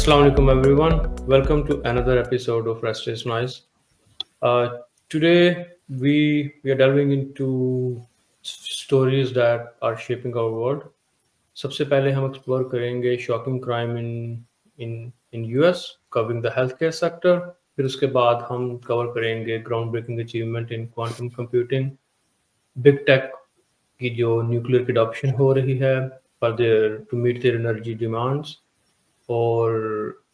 Assalamu alaikum everyone. Welcome to another episode of Restless Noise. Today we are delving into stories that are shaping our world. सबसे पहले हम explore करेंगे shocking crime in US covering the health care sector. फिर उसके बाद हम cover करेंगे ground breaking achievement in quantum computing, big tech की जो न्यूक्लियर की अडॉप्शन हो रही है for their to meet their energy demands. और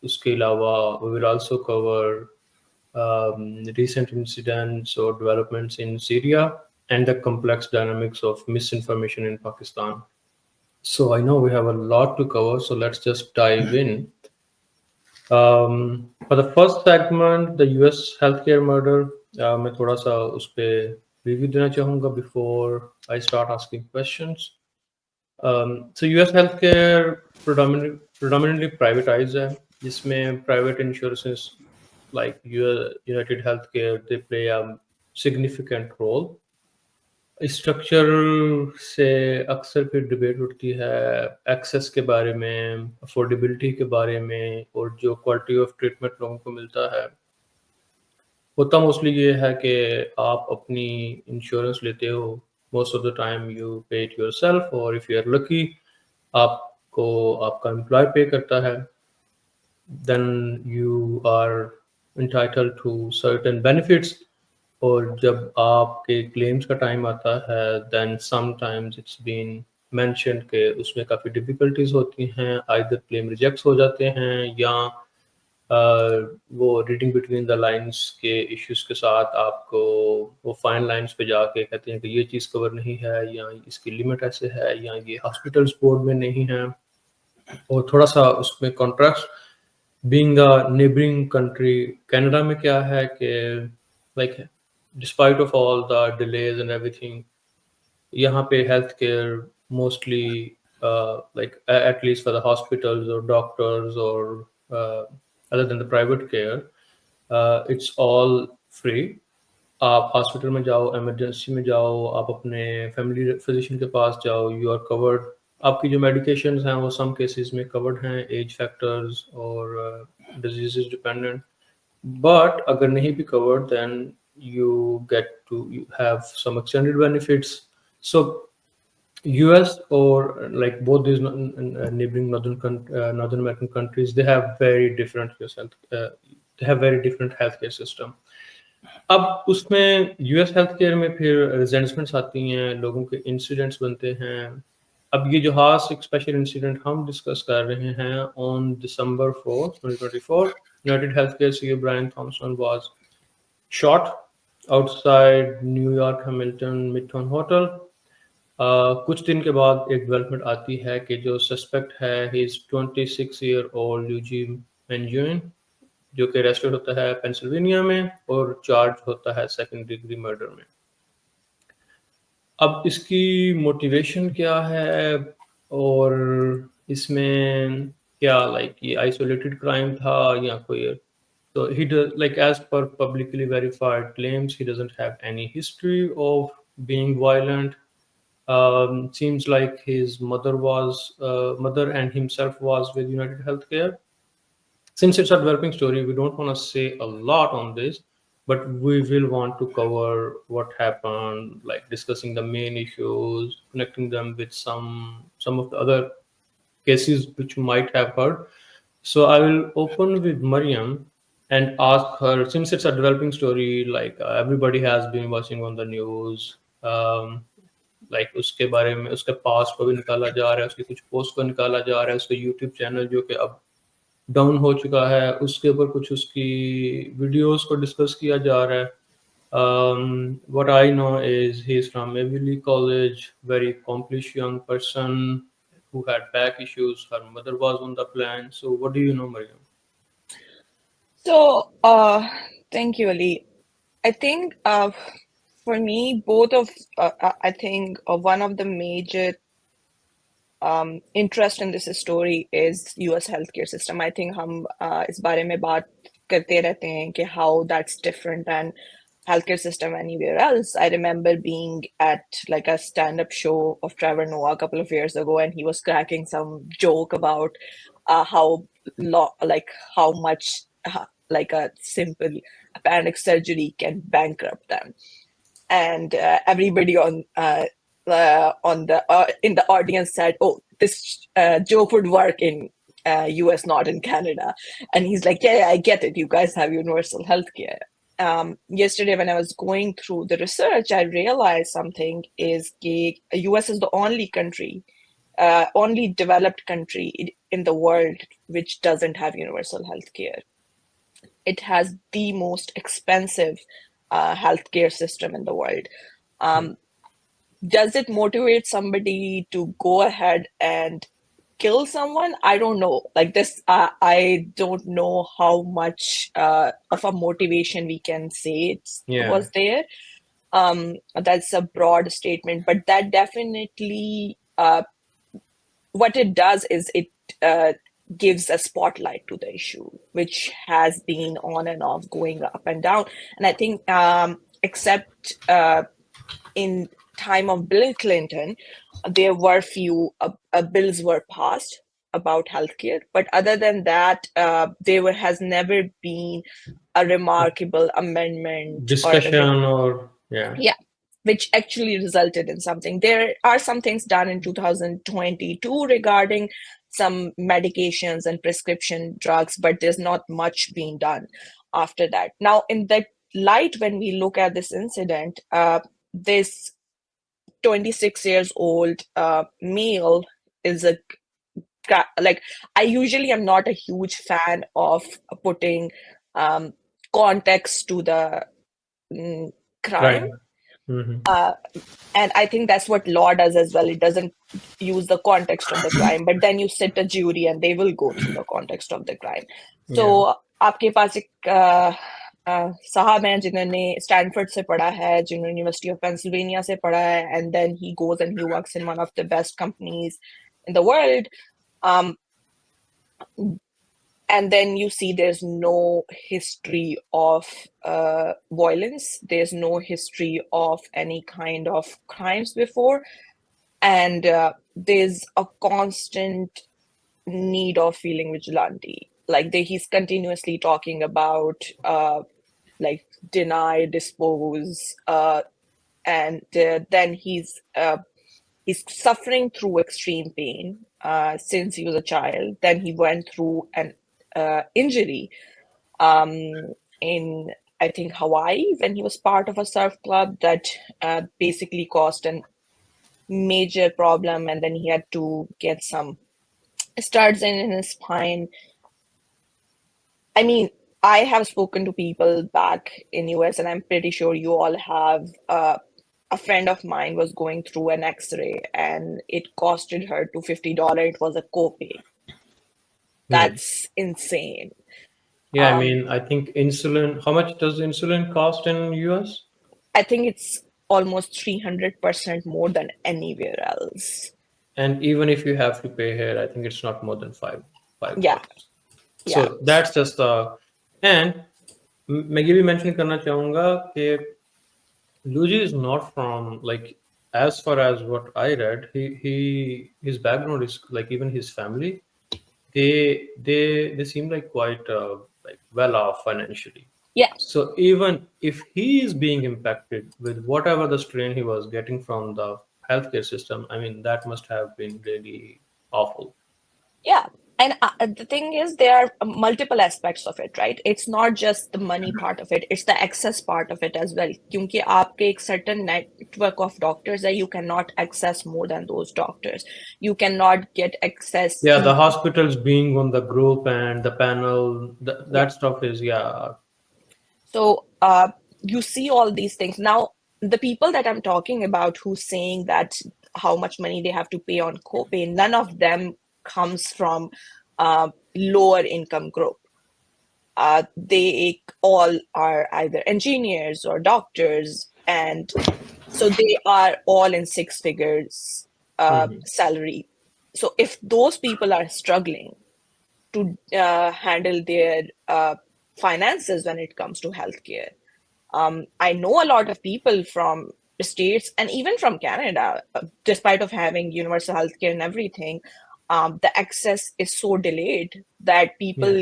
उसके अलावा we will also cover recent incidents or developments in Syria and the complex dynamics of misinformation in Pakistan. So I know we have a lot to cover, so let's just dive in. For the first segment, the US healthcare murder, मैं थोड़ा सा उस पर review देना चाहूँगा before I start asking questions. So US healthcare predominantly privatized है, जिसमें private insurances like UnitedHealthcare, they play a significant role. Structure से अक्सर फिर डिबेट उठती है एक्सेस के बारे में, अफोर्डेबिलिटी के बारे में, और जो क्वालिटी ऑफ ट्रीटमेंट लोगों को मिलता है. होता मोस्टली ये है कि आप अपनी इंश्योरेंस लेते हो, most of the time you pay it yourself, और इफ़ यू आर लकी आपको आपका एम्प्लॉय पे करता है, then you are entitled to certain benefits. और जब आपके क्लेम्स का टाइम आता है, then sometimes it's been mentioned कि उसमें काफ़ी डिफ़िकल्टीज होती हैं, आइदर क्लेम रिजेक्ट हो जाते हैं या वो रीडिंग बिटवीन द लाइंस के इश्यूज के साथ आपको वो फाइन लाइंस पे जाके कहते हैं कि ये चीज़ कवर नहीं है, या इसकी लिमिट ऐसे है, या ये हॉस्पिटल्स बोर्ड में नहीं है. और थोड़ा सा उसमें contrast being a neighbouring country, Canada में क्या है कि like despite of all the delays and everything, यहाँ पे healthcare mostly like at least for the hospitals or doctors or other than the private care, it's all free. आप hospital में जाओ, emergency में जाओ, आप अपने फैमिली फिजिशियन के पास जाओ, यू आर कवर्ड. आपकी जो मेडिकेशंस हैं वो सम केसेस में कवर्ड हैं, एज फैक्टर्स और डिजीज डिपेंडेंट. बट अगर नहीं भी covered, then you have some extended benefits. So US or like both these neighboring Northern American countries, they have very different healthcare system. अब उसमें US health care में फिर रिजेंटमेंट्स आती हैं, लोगों के इंसिडेंट्स बनते हैं. अब ये जो खास एक स्पेशल इंसिडेंट हम डिस्कस कर रहे हैं, on December 4th, 2024, UnitedHealthcare CEO Brian Thompson was shot outside New York Hamilton Midtown Hotel. कुछ दिन के बाद एक डेवलपमेंट आती है कि जो सस्पेक्ट है, ही इज 26-year-old यूजीन मेंजुइन, जो कि अरेस्टेड होता है पेंसिल्वेनिया में और चार्ज होता है सेकंड डिग्री मर्डर में. अब इसकी मोटिवेशन क्या है और इसमें क्या लाइक ये आइसोलेटेड क्राइम था या कोई. So he does, like as per publicly verified claims, he doesn't have any history of being violent. Seems like his mother and himself was with UnitedHealthcare. Since it's a developing story, we don't want to say a lot on this, but we will want to cover what happened, like discussing the main issues, connecting them with some of the other cases which you might have heard. So I will open with Mariam and ask her, since it's a developing story, like everybody has been watching on the news, like उसके बारे में, उसके पास को भी निकाला जा रहा है, उसकी कुछ पोस्ट को निकाला जा रहा है, उसके यूट्यूब चैनल जो कि अब डाउन हो चुका है उसके ऊपर कुछ उसकी वीडियोस को डिस्कस किया जा रहा है. What I know is he's from Ivy College, very accomplished young person who had back issues. Her mother was on the plan. So what do you know, Mariam? So, thank you, Ali. I think for me, I think one of the major interest in this story is US healthcare system. I think हम इस बारे में बात करते रहते हैं कि how that's different than healthcare system anywhere else. I remember being at like a stand-up show of Trevor Noah a couple of years ago, and he was cracking some joke about how much like a simple appendix surgery can bankrupt them. And everybody on the in the audience said, "Oh, this joke would work in US, not in Canada." And he's like, "Yeah, I get it. You guys have universal healthcare." Yesterday, when I was going through the research, I realized something is the US is the only country, only developed country in the world which doesn't have universal healthcare. It has the most expensive healthcare system in the world. Does it motivate somebody to go ahead and kill someone? I don't know. Like this, I don't know how much of a motivation we can say it was there. That's a broad statement, but that definitely what it does is it gives a spotlight to the issue, which has been on and off, going up and down. And I think except in time of Bill Clinton, there were few bills were passed about healthcare, but other than that, there has never been a remarkable amendment discussion which actually resulted in something. There are some things done in 2022 regarding some medications and prescription drugs, but there's not much being done after that. Now, in that light, when we look at this incident, this 26 years old male is like, I usually am not a huge fan of putting context to the crime. And I think that's what law does as well. It doesn't use the context of the crime, but then you sit a jury and they will go through the context of the crime. So आपके पास एक साहब हैं जिन्होंने Stanford से पढ़ा है, जिन्होंने university of Pennsylvania से पढ़ा है, and then he goes and he works in one of the best companies in the world. And then you see there's no history of violence. There's no history of any kind of crimes before. And there's a constant need of feeling vigilante. Like he's continuously talking about like deny, dispose, and then he's suffering through extreme pain since he was a child. Then he went through an injury in, I think, Hawaii, when he was part of a surf club that basically caused a major problem, and then he had to get some studs in his spine. I mean, I have spoken to people back in US, and I'm pretty sure you all have. A friend of mine was going through an X-ray, and it costed her $250. It was a copay. That's insane. I mean, I think insulin. How much does insulin cost in US? I think it's almost 300% more than anywhere else. And even if you have to pay here, I think it's not more than five. Yeah. So that's just and मैं ये भी mention करना चाहूँगा कि Luigi is not from, like, as far as what I read, his background is like, even his family, they seem like quite like well off financially. Yeah. So even if he is being impacted with whatever the strain he was getting from the healthcare system, I mean, that must have been really awful. Yeah. And the thing is, there are multiple aspects of it, right? It's not just the money part of it, it's the access part of it as well. Because आपके एक certain network of doctors that you cannot access more than those doctors. You cannot get access. Yeah, the hospitals being on the group and the panel, that stuff is, So you see all these things. Now, the people that I'm talking about who's saying that how much money they have to pay on copay, none of them comes from lower income group. They all are either engineers or doctors, and so they are all in six figures salary. So if those people are struggling to handle their finances when it comes to healthcare, I know a lot of people from the States and even from Canada, despite of having universal healthcare and everything, the access is so delayed that people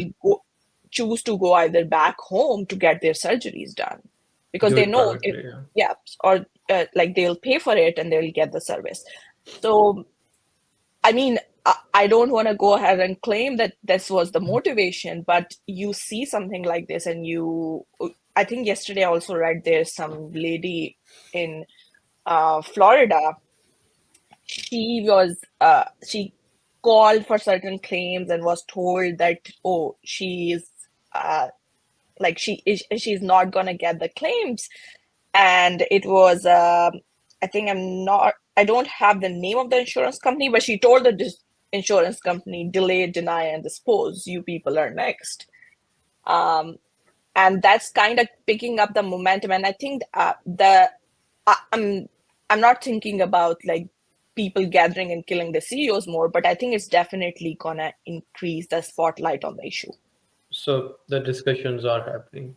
choose to go either back home to get their surgeries done because Do they it know if, privately, yeah. yeah, or like they'll pay for it and they'll get the service. So I mean, I don't want to go ahead and claim that this was the motivation, but you see something like this, and I think yesterday I also read there's some lady in Florida. She called for certain claims and was told that, oh, she's like she's not gonna get the claims, and it was I think I don't have the name of the insurance company, but she told the insurance company, delay, deny, and dispose, you people are next. And that's kind of picking up the momentum, and I think I'm not thinking about like people gathering and killing the CEOs more, but I think it's definitely gonna increase the spotlight on the issue. So the discussions are happening.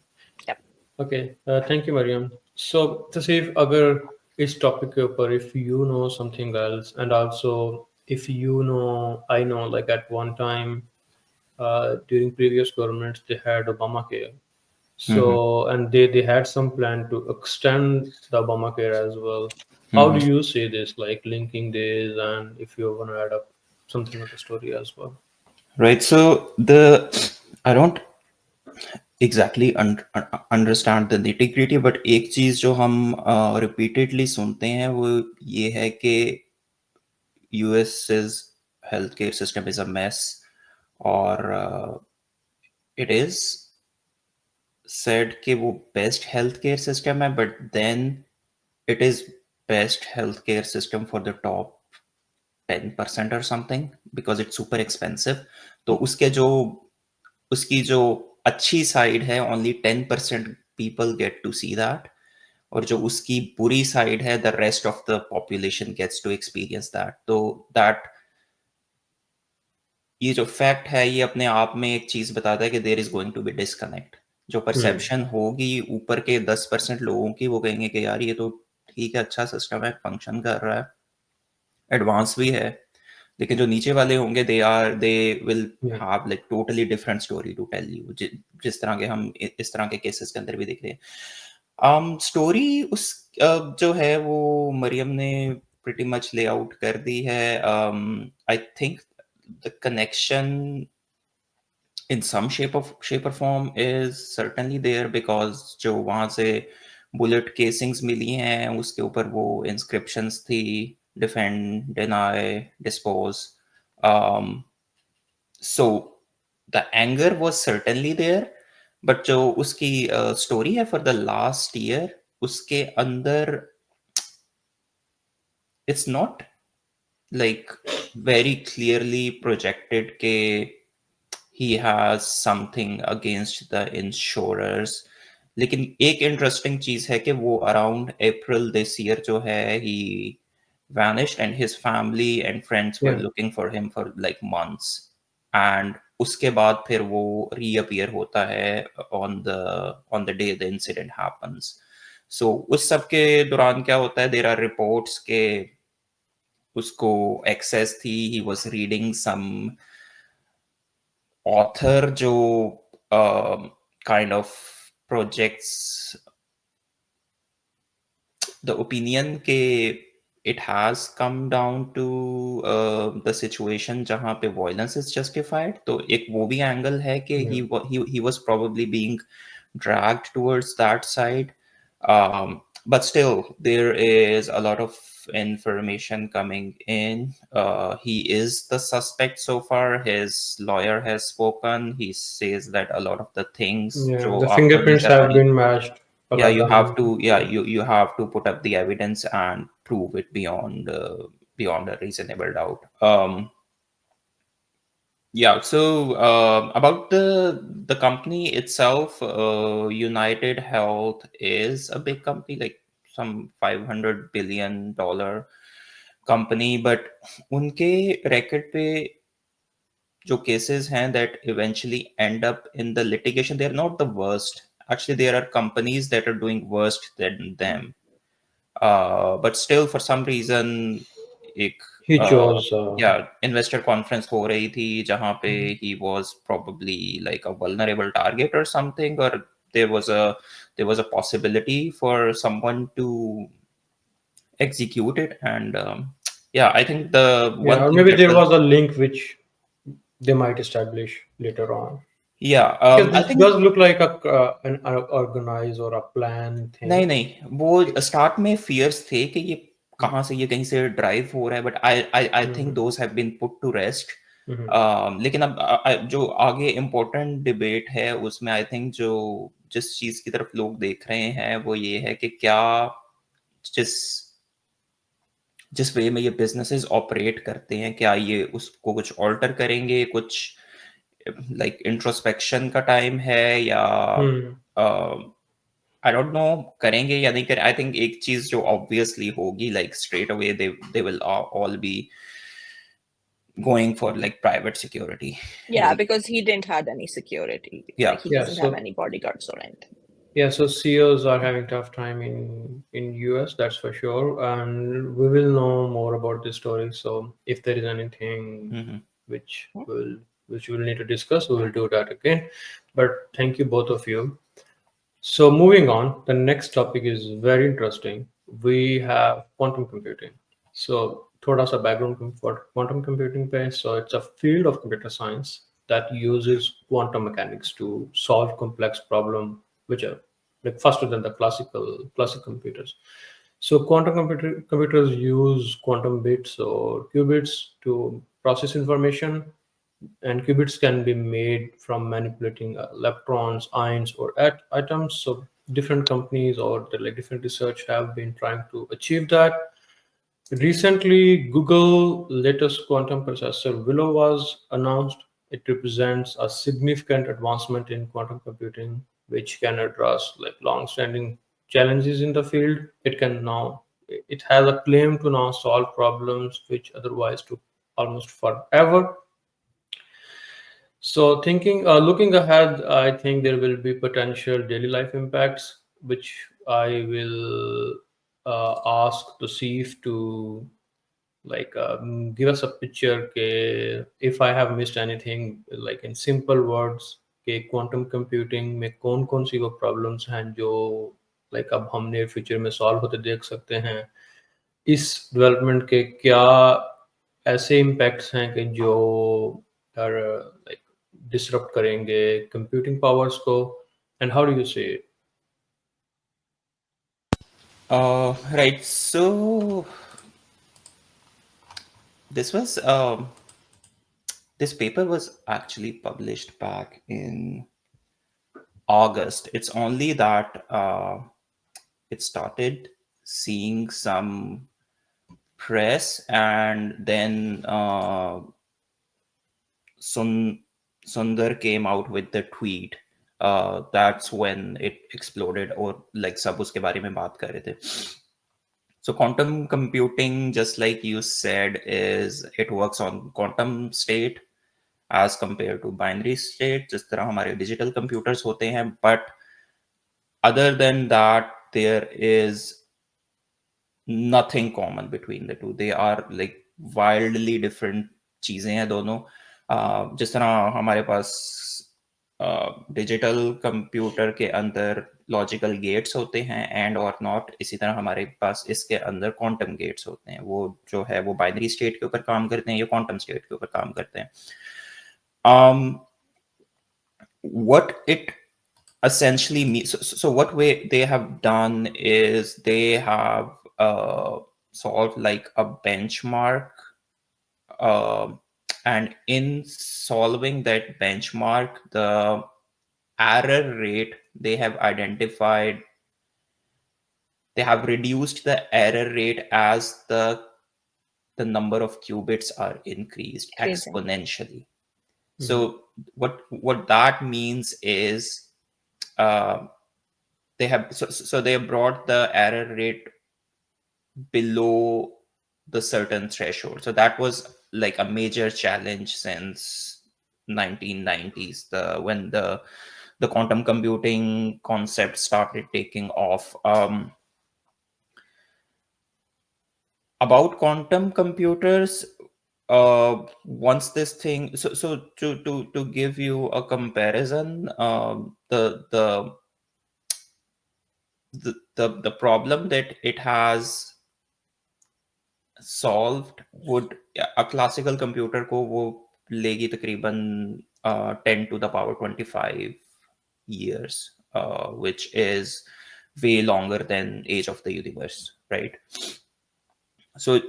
Yep. Okay, thank you, Mariam. So, to see if अगर इस topic के ऊपर if you know something else, and also if you know, I know, like at one time during previous governments they had Obamacare. So, and they had some plan to extend the Obamacare as well. How do you see this, like linking this, and if you want to add up something of the story as well? Right. So I don't exactly understand the nitty gritty, but एक चीज जो हम repeatedly सुनते हैं वो ये है कि US's healthcare system is a mess, or it is said कि वो best healthcare system है, but then it is best healthcare system for the top 10% or something because it's super expensive. तो उसकी जो अच्छी साइड है only 10% people get to see that, और जो उसकी बुरी साइड है the rest of the population gets to experience that. तो that ये जो फैक्ट है ये अपने आप में एक चीज बताता है कि there is going to be disconnect. जो परसेप्शन होगी ऊपर के 10% लोगों की, वो कहेंगे कि यार ये तो ठीक है, अच्छा सिस्टम है, फंक्शन कर रहा है, एडवांस भी है, लेकिन जो नीचे वाले होंगे they will have like totally different story to tell you, जिस तरह के हम इस तरह के केसेस के अंदर भी देख रहे हैं. स्टोरी उस जो है वो मरियम ने pretty much lay out कर दी है. I think the connection in some shape or form is certainly there because जो वहाँ से बुलेट केसिंग्स मिली हैं उसके ऊपर वो inscriptions थी, defend, deny, dispose. So the anger was certainly there, but जो उसकी story है for the last year उसके अंदर it's not like very clearly projected के he has something against the insurers. लेकिन एक इंटरेस्टिंग चीज है कि वो अराउंड अप्रैल दिस ईयर जो है he vanished and his family and friends were looking for him for like months, and उसके बाद फिर वो reappear होता है on the day the incident happens. So उस सब के दौरान क्या होता है, there are reports के उसको एक्सेस थी, he was reading some author जो kind of projects the opinion के it has come down to the situation जहाँ पे violence is justified. तो एक वो भी angle है कि he was probably being dragged towards that side. But still there is a lot of information coming in. He is the suspect so far. His lawyer has spoken. He says that a lot of the things The fingerprints have been matched. you have to put up the evidence and prove it beyond a reasonable doubt. So about the company itself, United Health is a big company, like some $500 billion company, but उनके record पे जो cases हैं that eventually end up in the litigation, they're not the worst. Actually, there are companies that are doing worse than them. But still, for some reason, एक He chose. या investor conference हो रही थी जहाँ पे he was probably like a vulnerable target or something, or there was a possibility for someone to execute it. And yeah, I think the Yeah, one or thing maybe there people, was a link which they might establish later on. yeah, Because I this think does look like an organized or a planned thing. नहीं नहीं, वो start में fears थे कि ये कहाँ से, ये कहीं से ड्राइव हो रहा है, but I think those have been put to rest. लेकिन अब जो आगे इम्पोर्टेंट डिबेट है उसमें आई थिंक जो जिस चीज की तरफ लोग देख रहे हैं वो ये है कि क्या जिस जिस वे में ये बिजनेसेस ऑपरेट करते हैं, क्या ये उसको कुछ ऑल्टर करेंगे, कुछ लाइक इंट्रोस्पेक्शन का टाइम है, या आई डोंट नो करेंगे या नहीं करें. आई थिंक एक चीज जो ऑब्वियसली होगी, like straight away they will all B going for like private security. Yeah, Like, because he didn't have any security. yeah, Like he Yeah, doesn't have so any bodyguards or anything. yeah, so CEOs are having tough time in US, that's for sure, and we will know more about this story. So if there is anything which we'll need to discuss, we will do that again. But thank you both of you. So moving on, the next topic is very interesting. We have quantum computing. So thoda sa background for quantum computing pe. So it's a field of computer science that uses quantum mechanics to solve complex problems which are like faster than the classic computers. So quantum computers use quantum bits or qubits to process information, and qubits can be made from manipulating electrons, ions, or atoms. So different companies or like different research have been trying to achieve that. Recently, Google latest quantum processor Willow was announced. It represents a significant advancement in quantum computing, which can address like long-standing challenges in the field. It has a claim to now solve problems which otherwise took almost forever. So looking ahead, I think there will be potential daily life impacts, which I will ask to see if to like give us a picture. If I have missed anything, like in simple words, कि quantum computing में कौन सी वो problems हैं जो like अब हमने future में solve होते देख सकते हैं. इस डेवलपमेंट के क्या ऐसे इम्पैक्ट्स हैं कि जो लाइक डिसरप्ट करेंगे कंप्यूटिंग पावर्स को, एंड हाउ डू यू से it? right, so this paper was actually published back in August. It's only that it started seeing some press, and then Sundar came out with the tweet. That's when it exploded, or like सब उसके बारे में बात कर रहे थे. So quantum computing, just like you said, it works on quantum state as compared to binary state, जिस तरह हमारे digital computers होते हैं. But other than that, there is nothing common between the two. They are like wildly different चीजें हैं दोनों. जिस तरह हमारे पास डिजिटल कंप्यूटर के अंदर लॉजिकल गेट्स होते हैं एंड और नॉट, इसी तरह हमारे पास इसके अंदर क्वांटम गेट्स होते हैं. वो जो है वो बाइनरी स्टेट के ऊपर काम करते हैं या क्वांटम स्टेट के ऊपर काम करते हैं. What it essentially means, so what way they have done is they have solved like a benchmark, and in solving that benchmark, the error rate they have identified, they have reduced the error rate as the number of qubits are increased exponentially. So what that means is they have so they have brought the error rate below the certain threshold. So that was like a major challenge since 1990s, when the quantum computing concept started taking off. about quantum computers, once this thing, so to give you a comparison, the problem that it has solved would, a classical computer को वो लेगी तकरीबन 10 to the power 25 years, which is way longer than age of the universe, right? So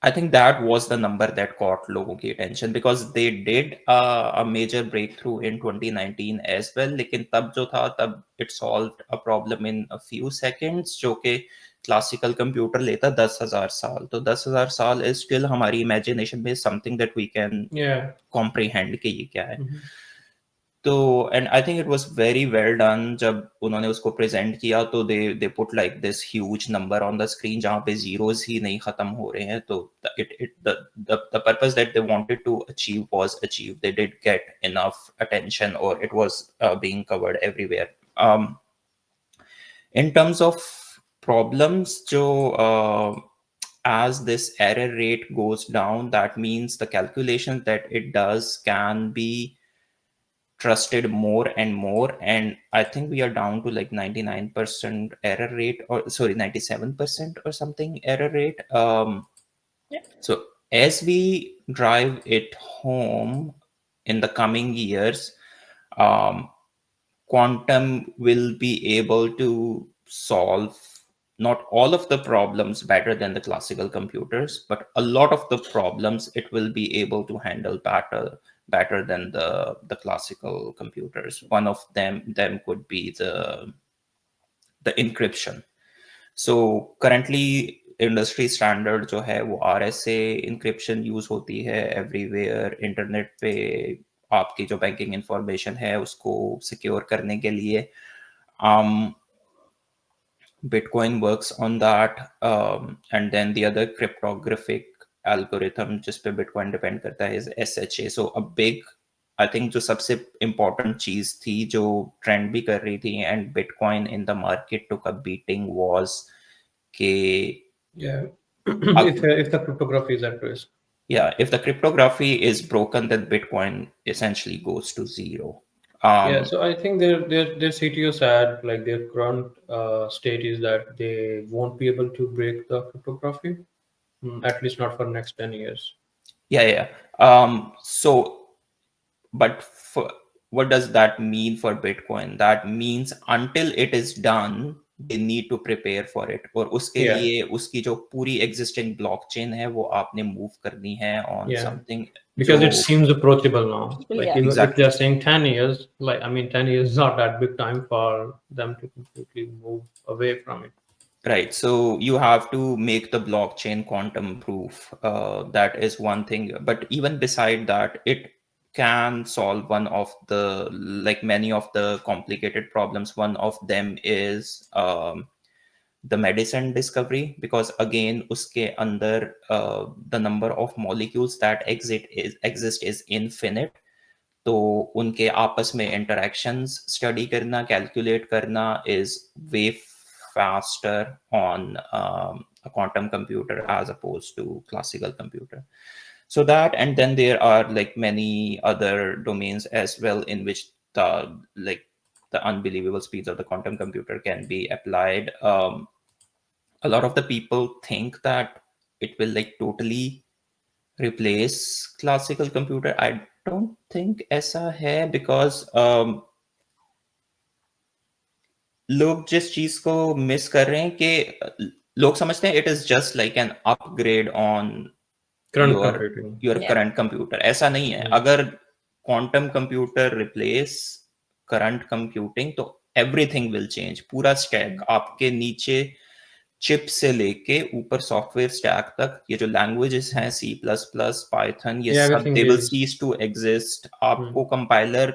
I think that was the number that caught लोगों की attention, because they did a major breakthrough in 2019 as well. लेकिन तब जो था, तब it solved a problem in a few seconds, जो कि classical computer लेता 10,000 साल. तो 10,000 साल is still हमारी imagination में something that we can Yeah. comprehend कि ये क्या है. तो and I think it was very well done. जब उन्होंने उसको प्रेजेंट किया तो they put like this huge number on the screen जहां पे जीरोस ही नहीं खत्म हो रहे हैं. तो it it the purpose that they wanted to achieve was achieve. They did get enough attention और it was being covered everywhere. In terms of problems, जो as this error rate goes down, that means the calculations that it does can be trusted more and more, and I think we are down to like 99% error rate, or sorry, 97% or something error rate. Yeah. So as we drive it home in the coming years, quantum will be able to solve not all of the problems better than the classical computers, but a lot of the problems it will be able to handle better than the classical computers. One of them could be the encryption. So currently industry standard जो है वो RSA encryption use होती है everywhere. Internet पे आपकी जो banking information है उसको सिक्योर करने के लिए Bitcoin works on that, and then the other cryptographic algorithm जिस पे Bitcoin depend करता है is SHA. So a big, I think जो सबसे important चीज थी जो trend भी कर रही थी and Bitcoin in the market took a beating was कि Yeah. If the cryptography is at risk. yeah, if the cryptography is broken, then Bitcoin essentially goes to zero. Yeah, so I think their CTO said like their current state is that they won't be able to break the cryptography, at least not for next 10 years. Yeah. So, but what does that mean for Bitcoin? That means until it is done, they need to prepare for it. और उसके Yeah. लिए उसकी जो पूरी existing blockchain है वो आपने move करनी है on Yeah. something Because जो it seems approachable now. Like Yeah. even if Exactly. they're saying 10 years, like I mean 10 years is not that big time for them to completely move away from it. Right. So you have to make the blockchain quantum proof. That is one thing. But even beside that, it can solve one of the, like many of the complicated problems. One of them is the medicine discovery, because again, uske under the number of molecules that exist is infinite. तो उनके आपस में interactions study करना, calculate करना is way faster on a quantum computer as opposed to classical computer. So that, and then there are like many other domains as well in which the unbelievable speeds of the quantum computer can be applied. A lot of the people think that it will like totally replace classical computer. I don't think ऐसा है, because लोग जिस चीज को miss कर रहे हैं कि लोग समझते हैं it is just like an upgrade on Current your computing. Your Yeah. Current computer. ऐसा नहीं है. अगर quantum computer replace current computing तो एवरीथिंग विल चेंज. पूरा स्टैक आपके नीचे चिप से लेके ऊपर सॉफ्टवेयर स्टैक तक, ये जो लैंग्वेजेस हैं C++, पाइथन, ये Yeah, सब everything they will is cease to exist. आपको कंपाइलर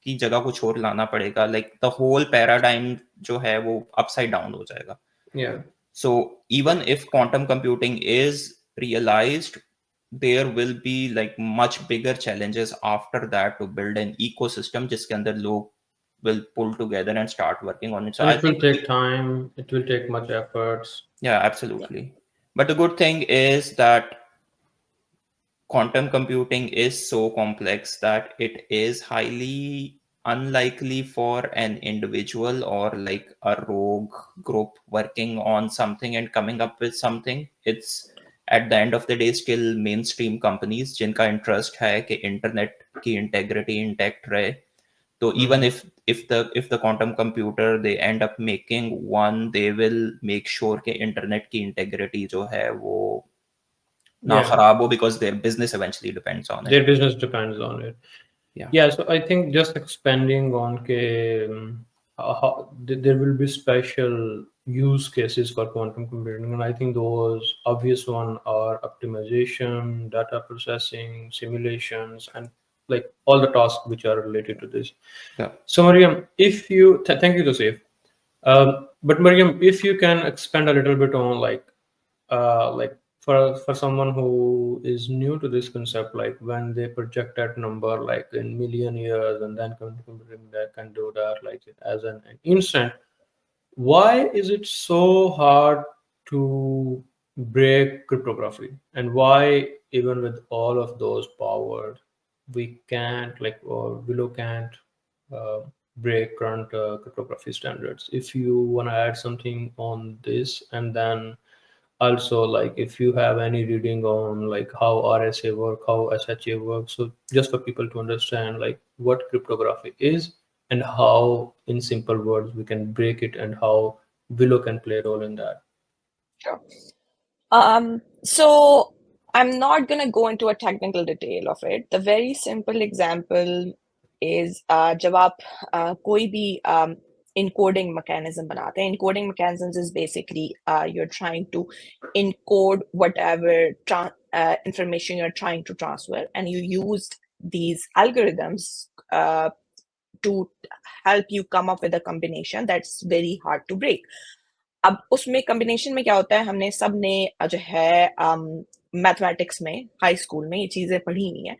की जगह कुछ और लाना पड़ेगा. लाइक द होल पैराडाइम जो है वो अपसाइड डाउन हो जाएगा. yeah. So even if quantum computing is realized, there will be like much bigger challenges after that to build an ecosystem जिसके अंदर लोग will pull together and start working on it. So And I it will think take time, it will take much efforts. yeah, absolutely. But the good thing is that quantum computing is so complex that it is highly unlikely for an individual or like a rogue group working on something and coming up with something. It's at the end of the day still mainstream companies जिनका interest है कि internet की integrity intact रहे. So even if the quantum computer they end up making one, they will make sure कि internet की integrity जो है वो ना Yeah, खराब हो, because their business eventually depends on it. their business depends on it. Yeah. Yeah, so I think just expanding on there will be special use cases for quantum computing, and I think those obvious one are optimization, data processing, simulations, and like all the tasks which are related to this. Yeah. So Mariam, if you thank you, Joseph. But Mariam, if you can expand a little bit on like for someone who is new to this concept, like when they project that number like in million years and then computing that can do that like as an instant, why is it so hard to break cryptography, and why even with all of those powers we can't like or Willow can't uh, break current cryptography standards? If you want to add something on this, and then also like if you have any reading on like how RSA work, how SHA works, so just for people to understand like what cryptography is and how in simple words we can break it and how Willow can play a role in that. Sure. So I'm not going to go into a technical detail of it. The very simple example is जब आप कोई भी encoding mechanism बनाते हैं. Encoding mechanisms is basically you're trying to encode whatever information you're trying to transfer, and you used these algorithms to help you come up with a combination that's very hard to break. अब उसमें combination में क्या होता है, हमने सब ने जो है मैथमेटिक्स में हाई स्कूल में ये चीजें पढ़ी हुई हैं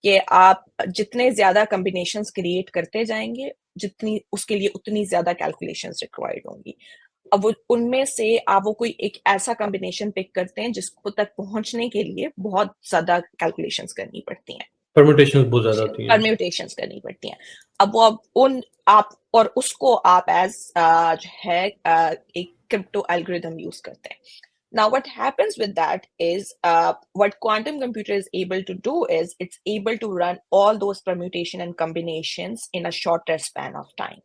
कि आप जितने ज्यादा कॉम्बिनेशंस क्रिएट करते जाएंगे, जितनी उसके लिए उतनी ज्यादा कैलकुलेशंस रिक्वायर्ड होंगी. अब वो उनमें से आप वो कोई एक ऐसा कॉम्बिनेशन पिक करते हैं जिसको तक पहुंचने के लिए बहुत ज्यादा कैलकुलेशंस करनी पड़ती हैं, परम्यूटेशंस बहुत ज्यादा होती हैं, परम्यूटेशंस करनी पड़ती हैं. अब वो आप और उसको आप एज जो है एक crypto algorithm use करते हैं. Now what happens with that is what quantum computer is able to do is it's able to run all those permutation and combinations in a shorter span of time.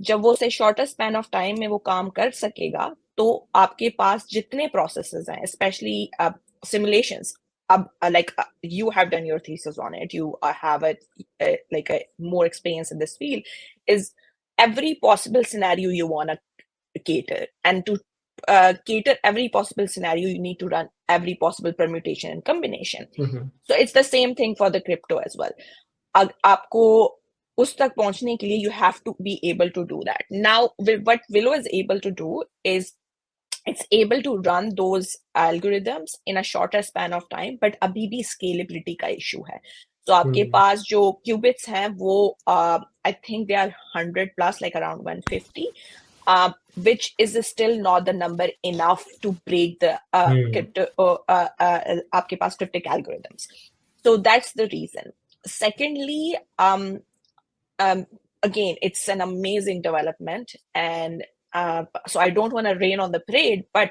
जब वो से shorter span of time में वो काम कर सकेगा तो आपके पास जितने processes हैं, especially simulations, like you have done your thesis on it, you have like a more experience in this field, is every possible scenario you want to cater, and to cater every possible scenario you need to run every possible permutation and combination. So it's the same thing for the crypto as well. आपको उस तक पहुंचने के लिए you have to be able to do that. Now what Willow is able to do is it's able to run those algorithms in a shorter span of time, but अभी भी scalability का issue है. So आपके पास जो qubits हैं वो I think they are 100 plus, like around 150, which is still not the number enough to break the crypto आपके पास cryptic algorithms. So that's the reason. Secondly, again, it's an amazing development, and so I don't want to rain on the parade, but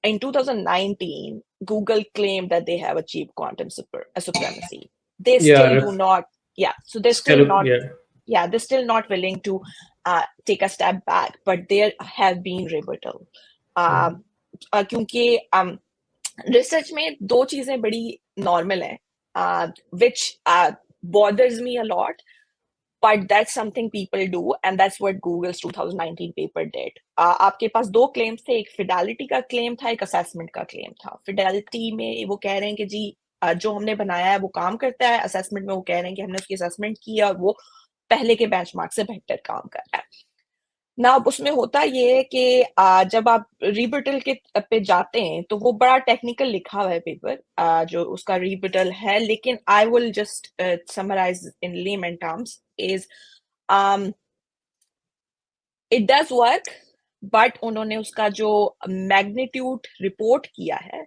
in 2019, Google claimed that they have achieved quantum supremacy. They still do not, so they're still not, they're still not willing to take a step back, but there have been rebuttal. क्योंकि research में दो चीजें बड़ी normal है, which bothers me a lot, but that's something people do, and that's what Google's 2019 paper did. आपके पास दो claims थे, एक fidelity का claim था, एक assessment का claim था. Fidelity में वो कह रहे हैं कि जी जो हमने बनाया है वो काम करता है. Assessment में वो कह रहे हैं कि हमने उसकी assessment की और वो पहले के benchmark से बेहतर काम कर रहा है. ना उसमें होता ये है कि जब आप रीबटल के पे जाते हैं तो वो बड़ा टेक्निकल लिखा हुआ है पेपर जो उसका रीबटल है, लेकिन I will just summarise in layman terms is it does work, but उन्होंने उसका जो मैग्नीट्यूड रिपोर्ट किया है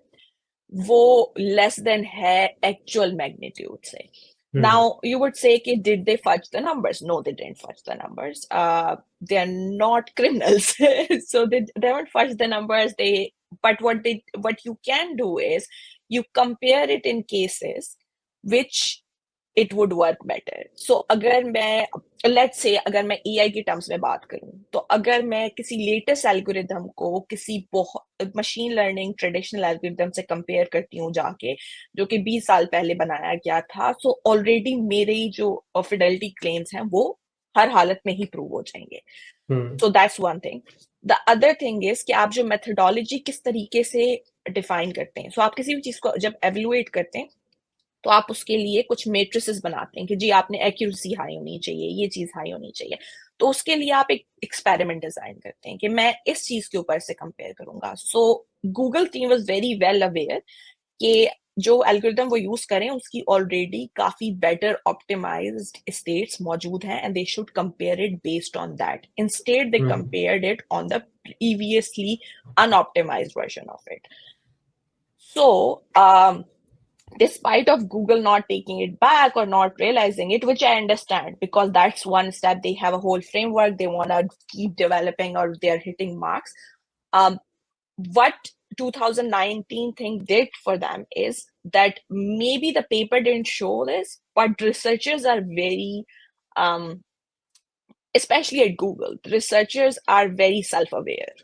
वो लेस देन है एक्चुअल मैग्नीट्यूड से. Now you would say, did they fudge the numbers? No, they didn't fudge the numbers. They are not criminals, so they haven't fudged the numbers. But what you can do is you compare it in cases which it would work better. So अगर मैं let's say अगर मैं AI की terms में बात करूं तो अगर मैं किसी लेटेस्ट एल्गोरिदम को किसी मशीन लर्निंग ट्रेडिशनल एल्गोरिदम से कंपेयर करती हूँ जाके जो कि 20 साल पहले बनाया गया था, सो ऑलरेडी मेरे जो फिडेलिटी क्लेम्स हैं वो हर हालत में ही प्रूव हो जाएंगे. So that's one thing. The other thing is कि आप जो मेथोडोलॉजी किस तरीके से डिफाइन करते हैं. सो आप किसी भी चीज को जब एवेलुएट करते हैं तो आप उसके लिए कुछ मेट्रिसेस बनाते हैं कि जी आपने एक्यूरेसी हाई होनी चाहिए, ये चीज हाई होनी चाहिए. तो उसके लिए आप एक एक्सपेरिमेंट डिजाइन करते हैं कि मैं इस चीज के ऊपर से कंपेयर करूंगा. सो Google team was very well aware कि जो एल्गोरिदम वो यूज करें उसकी ऑलरेडी काफी बेटर ऑप्टिमाइज्ड स्टेट्स मौजूद हैं and they should compare it based on that. Instead they compared it on the previously unoptimised version of it. So despite of Google not taking it back or not realizing it, which I understand because that's one step, they have a whole framework, they want to keep developing or they're hitting marks. What 2019 thing did for them is that maybe the paper didn't show this, but researchers are very, especially at Google, researchers are very self-aware.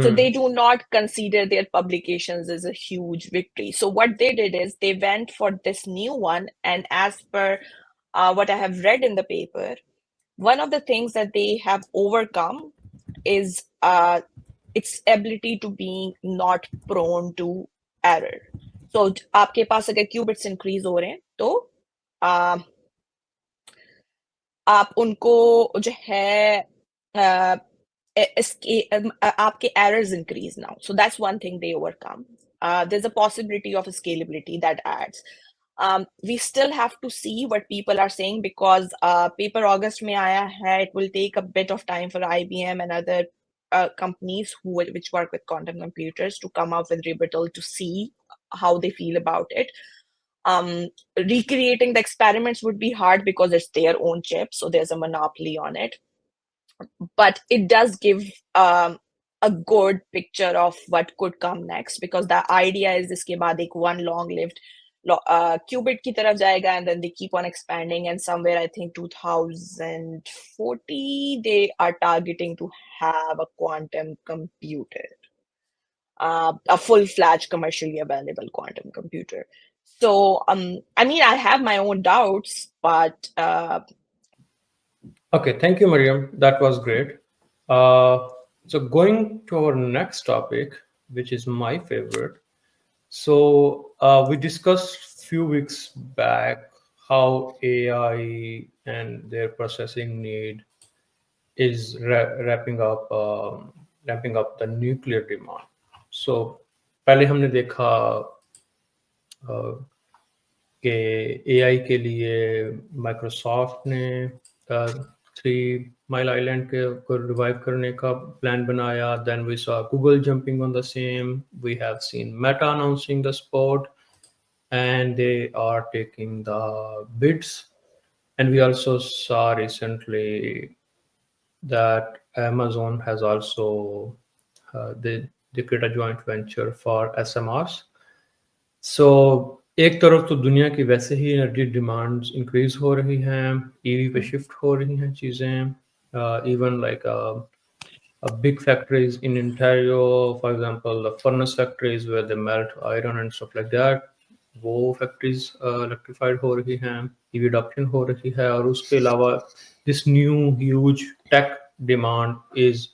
So they do not consider their publications as a huge victory. So what they did is they went for this new one, and as per what I have read in the paper, one of the things that they have overcome is its ability to be not prone to error. So आपके पास अगर qubits increase हो रहे हैं तो आप उनको जो है आपके errors increase now. So that's one thing they overcome. There's a possibility of scalability that adds. We still have to see what people are saying because paper August में आया है. It will take a bit of time for IBM and other companies which work with quantum computers to come up with rebuttal to see how they feel about it. Recreating the experiments would be hard because it's their own chip, so there's a monopoly on it. But it does give a good picture of what could come next because the idea is इसके बाद एक one long-lived qubit की तरफ जाएगा and then they keep on expanding and somewhere I think 2040 they are targeting to have a quantum computer, a full-fledged commercially available quantum computer. So I mean I have my own doubts, but Okay, thank you, Mariam. That was great. So going to our next topic, which is my favorite. So we discussed few weeks back how AI and their processing need is ramping up the nuclear demand. So पहले हमने देखा कि AI के लिए Microsoft ने 3 Mile Island को revive करने का प्लान बनाया. Then we saw Google jumping on the same. We have seen Meta announcing the spot, and they are taking the bids. And we also saw recently that Amazon has also they create a joint venture for SMRs. So एक तरफ तो दुनिया की वैसे ही energy demands increase हो रही हैं, EV पे शिफ्ट हो रही हैं चीज़ें. Even like big factories in Ontario, for example, the furnace factories where they melt iron and stuff like that, वो factories electrified हो रही हैं, EV adoption हो रही है. और उसके अलावा this new huge tech demand is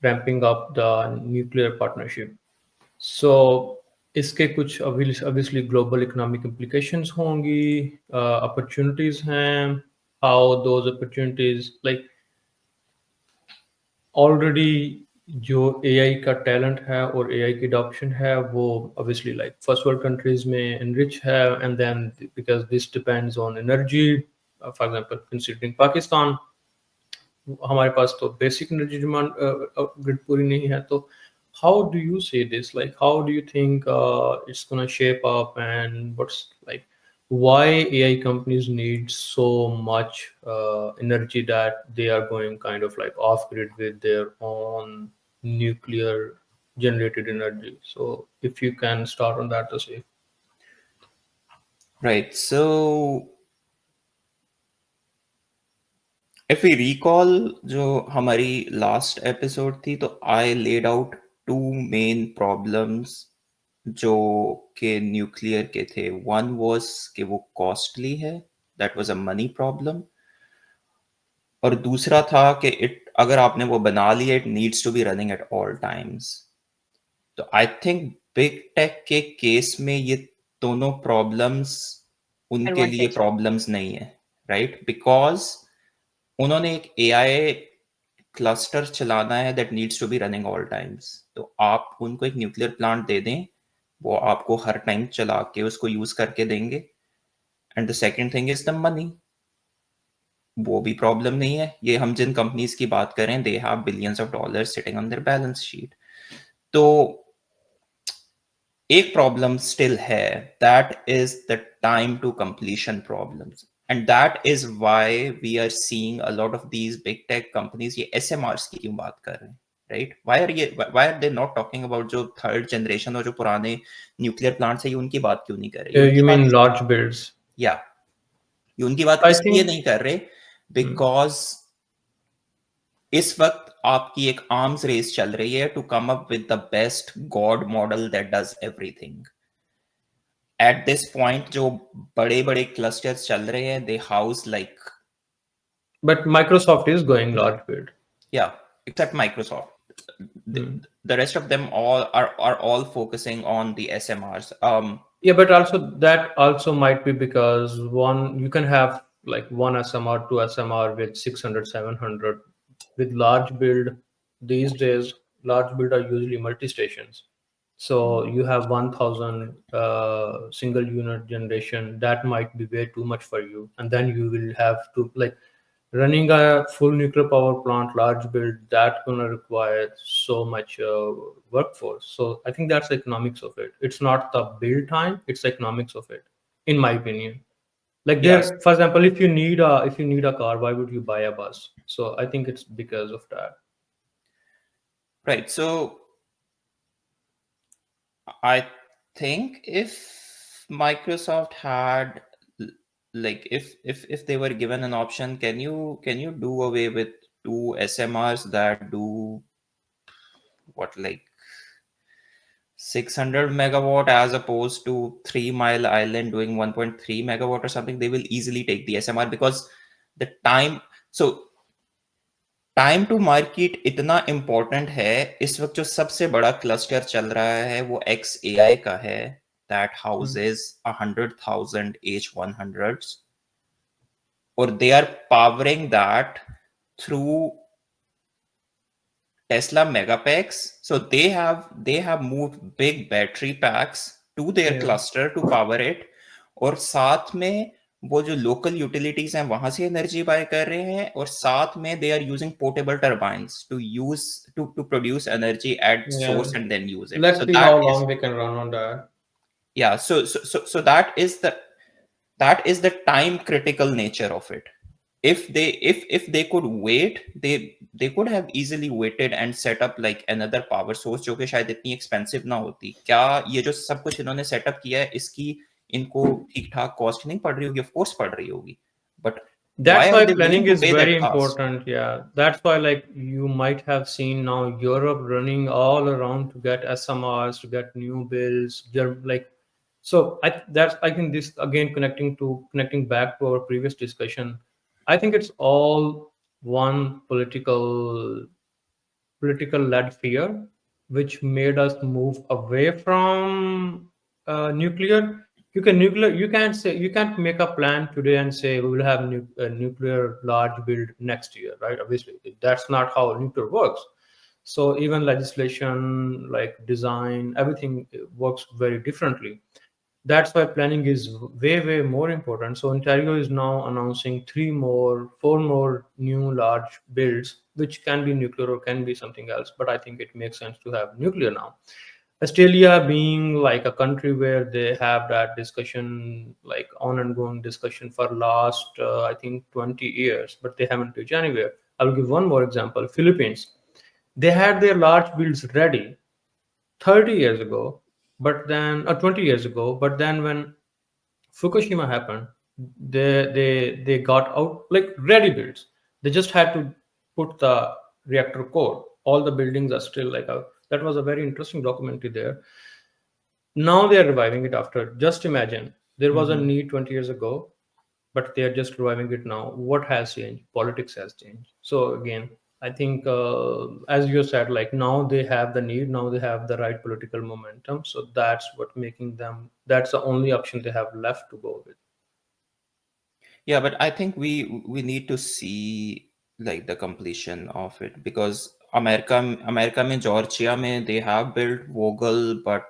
ramping up the nuclear partnership. So इसके कुछ obviously global economic implications होंगी, opportunities हैं, how those opportunities like already जो AI का talent है और AI की adoption है वो obviously like first world countries में enrich है, and then because this depends on energy, for example considering Pakistan, हमारे पास तो बेसिक एनर्जी डिमांड ग्रिड पूरी नहीं है, तो how do you see this? Like, how do you think it's going to shape up, and what's like why AI companies need so much energy that they are going kind of like off grid with their own nuclear generated energy? So if you can start on that to say. Right. So if we recall जो हमारी last episode थी, तो I laid out two main problems जो के nuclear के थे. One was कि वो costly है, that was a money problem. और दूसरा था कि it अगर आपने वो बना लिया, it needs to be running at all times. तो आई थिंक बिग टेक के केस में ये दोनों प्रॉब्लम्स उनके लिए Advantage. प्रॉब्लम्स नहीं है, राइट? बिकॉज उन्होंने एक एआई क्लस्टर चलाना है that needs to be running all times. तो आप उनको एक न्यूक्लियर प्लांट दे दें, वो आपको हर टाइम चला के उसको यूज करके देंगे. And the second thing is the money. वो भी प्रॉब्लम नहीं है. ये हम जिन कंपनीज की बात करें, they have billions of dollars sitting on their balance sheet. तो एक प्रॉब्लम स्टिल है, that is the time to completion problems. And that is why we are seeing a lot of these big tech companies ये SMRs की क्यों बात कर रहे हैं, right? Why are they not talking about जो third generation और जो पुराने न्यूक्लियर प्लांट्स है, ये उनकी बात क्यों नहीं कर रहे? You mean large builds? या ये उनकी बात I इसलिए think नहीं कर रहे बिकॉज इस वक्त आपकी एक आर्म्स रेस चल रही है to come up with the best god model that does everything. At this point जो बड़े बड़े क्लस्टर्स चल रहे हैं, they house like, but Microsoft is going large build. yeah, except Microsoft. The rest of them all are all focusing on the SMRs. Yeah, but also that also might be because one you can have like one SMR, two SMR with 600, 700. With large build these days, large build are usually multi-stations. So you have 1000 single unit generation, that might be way too much for you, and then you will have to like running a full nuclear power plant large build, that gonna require so much workforce. So I think that's the economics of it. It's not the build time, it's the economics of it, in my opinion. Like Yes, there, for example, if you need a car, why would you buy a bus? So I think it's because of that. right. So I think if Microsoft had like if they were given an option, can you do away with two SMRs that do what, like 600 megawatt as opposed to 3 Mile Island doing 1.3 megawatt or something? They will easily take the SMR because the time, so time to market इतना important है. इस वक्त जो सबसे बड़ा cluster चल रहा है वो एक्स एआई का है, दैट हाउसेस 100,000 H100s, और they are powering that through Tesla Megapacks. So they have moved big battery packs to their Yeah. cluster to power it. और साथ में वो जो लोकल यूटिलिटीज हैं वहां से एनर्जी बाय कर रहे हैं, और साथ में they are using portable turbines to produce energy at Yeah. Source and then use it. Let's so see how long they can run on that. yeah so that is the time critical nature of it. If they could wait, they could have easily waited and set up like another power source जो कि शायद इतनी expensive ना होती. क्या ये जो सब कुछ इन्होंने सेटअप किया है, इसकी इनको ठीक ठाक कॉस्ट नहीं पड़ रही होगी? ऑफ कोर्स पड़ रही होगी, but why That's are why they willing planning to is pay very that cost? important. Yeah, that's why like you might have seen now Europe running all around to get SMRs, to get new builds. They're like, so I think this again connecting back to our previous discussion. I think it's all one political led fear, which made us move away from nuclear. You can't make a plan today and say we will have a nuclear large build next year, right? Obviously, that's not how nuclear works. So even legislation, like design, everything works very differently. That's why planning is way more important. So Ontario is now announcing 4 more new large builds, which can be nuclear or can be something else. But I think it makes sense to have nuclear now. Australia being like a country where they have that discussion, like on and going discussion for last I think 20 years, but they haven't reached anywhere. I'll give one more example. Philippines, they had their large builds ready 30 years ago, but then 20 years ago, but then when Fukushima happened, they got out like ready builds. They just had to put the reactor core. All the buildings are still like a. That was a very interesting documentary there. Now they are reviving it after. Just imagine there was a Mm-hmm. need 20 years ago, but they are just reviving it now. What has changed? Politics has changed. So again, I think as you said, like now they have the need, now they have the right political momentum. So that's what making them. That's the only option they have left to go with. Yeah, but I think we need to see like the completion of it, because America में Georgia में they have built Vogel, but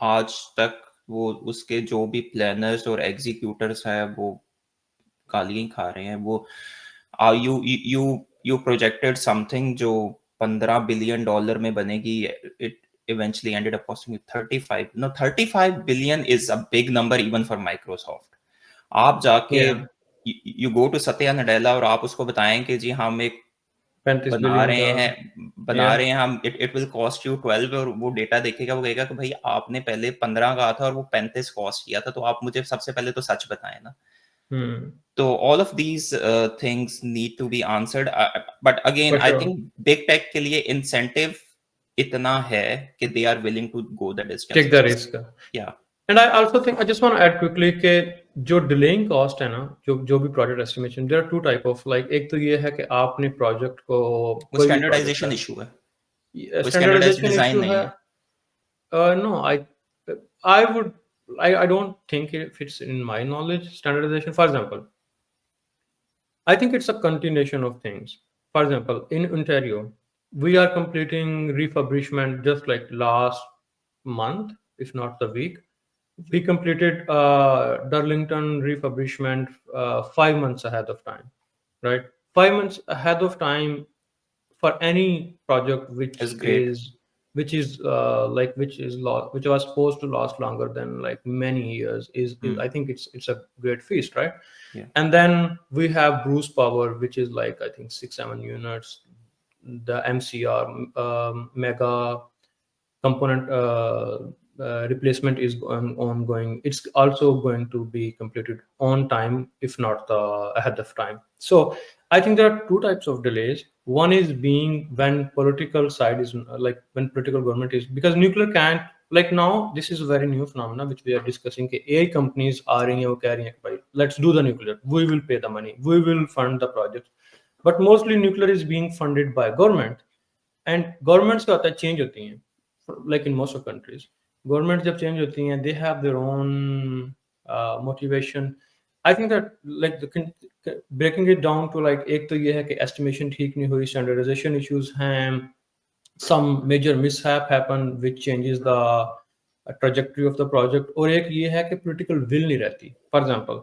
आज तक वो उसके जो भी planners और executors हैं वो गालियां ही खा रहे हैं। वो you you you projected something जो $15 बिलियन में बनेगी, it eventually ended up costing you 35, no, 35 billion is a big number even for Microsoft. आप जाके Yeah, you go to Satya Nadella और आप उसको बताएं कि जी हम एक 35 बिलियन का। बना Yeah. रहे हैं हम, इट विल कॉस्ट यू 12, और वो डेटा देखेगा, वो कहेगा कि भाई आपने पहले 15 कहा था और वो 35 कॉस्ट किया था, तो आप मुझे सबसे पहले तो सच बताएं ना। Hmm. तो all of these things need to be answered, but again For I sure. think big tech के लिए incentive इतना है कि they are willing to go the distance, Take the because risk. yeah, And I also think I just want to add quickly कि जो delaying cost है ना, जो भी project estimation, there are two type of like, एक तो ये है कि आपने project को वो कोई भी project standardization है, issue है, वो standardized standardization design issue नहीं है. है। No, I would I don't think it fits in my knowledge. Standardization, for example, I think it's a continuation of things. For example, in Ontario, we are completing refurbishment just like last month, if not the week. We completed Darlington refurbishment 5 months ahead of time, right? 5 months ahead of time for any project Is great. which was supposed to last longer than like many years is I think it's a great feast, right? Yeah. And then we have Bruce Power, which is like I think 6-7 units. The MCR mega component replacement is ongoing. It's also going to be completed on time, if not ahead of time. So I think there are two types of delays. One is being when political side is like when political government is, because nuclear can't, like now this is a very new phenomena which we are discussing. AI companies are in your carrying, let's do the nuclear. We will pay the money. We will fund the project. But mostly nuclear is being funded by government, and governments का होता है change होती हैं, like in most of countries governments जब change होती हैं they have their own motivation. I think that like breaking it down to like एक तो ये है कि estimation ठीक नहीं हुई, standardization issues हैं, some major mishap happen which changes the trajectory of the project, और एक ये है कि political will नहीं रहती. For example,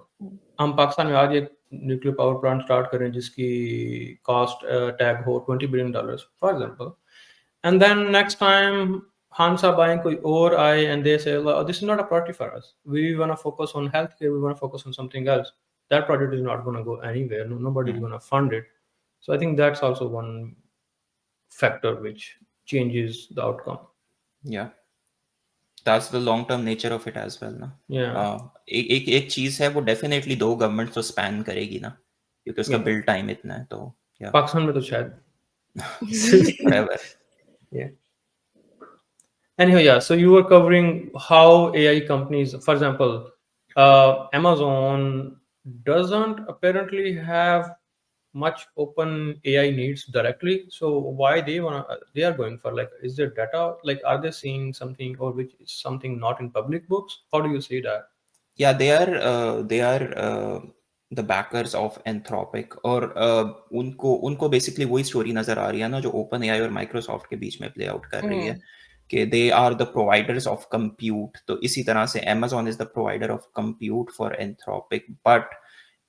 हम पाकिस्तान में आज एक न्यूक्लियर पावर प्लांट स्टार्ट करें जिसकी कॉस्ट टैग हो $20 बिलियन, for example, and then next time Han साहब आए, कोई और आए, and they say, this is not a priority for us. We want to focus on healthcare. We want to focus on something else. That project is not going to go anywhere. Nobody is going to fund it. So I think that's also one factor which changes the outcome. Yeah, that's the long term nature of it as well ना। Yeah. एक चीज है, वो definitely दो government तो span करेगी ना, क्योंकि उसका Yeah. बिल्ड टाइम इतना है, तो या पाकिस्तान में तो शायद whatever. yeah. Anyhow, yeah. So you were covering how AI companies, for example, Amazon doesn't apparently have much open AI needs directly. So why they are going for, like, is there data? Like, are they seeing something or which is something not in public books? How do you see that? Yeah, they are the backers of Anthropic, और उनको basically वही story नजर आ रही है ना जो open AI और Microsoft के बीच में प्ले आउट कर रही है, कि they are the providers of compute. तो इसी तरह से Amazon is the provider of compute for Anthropic. But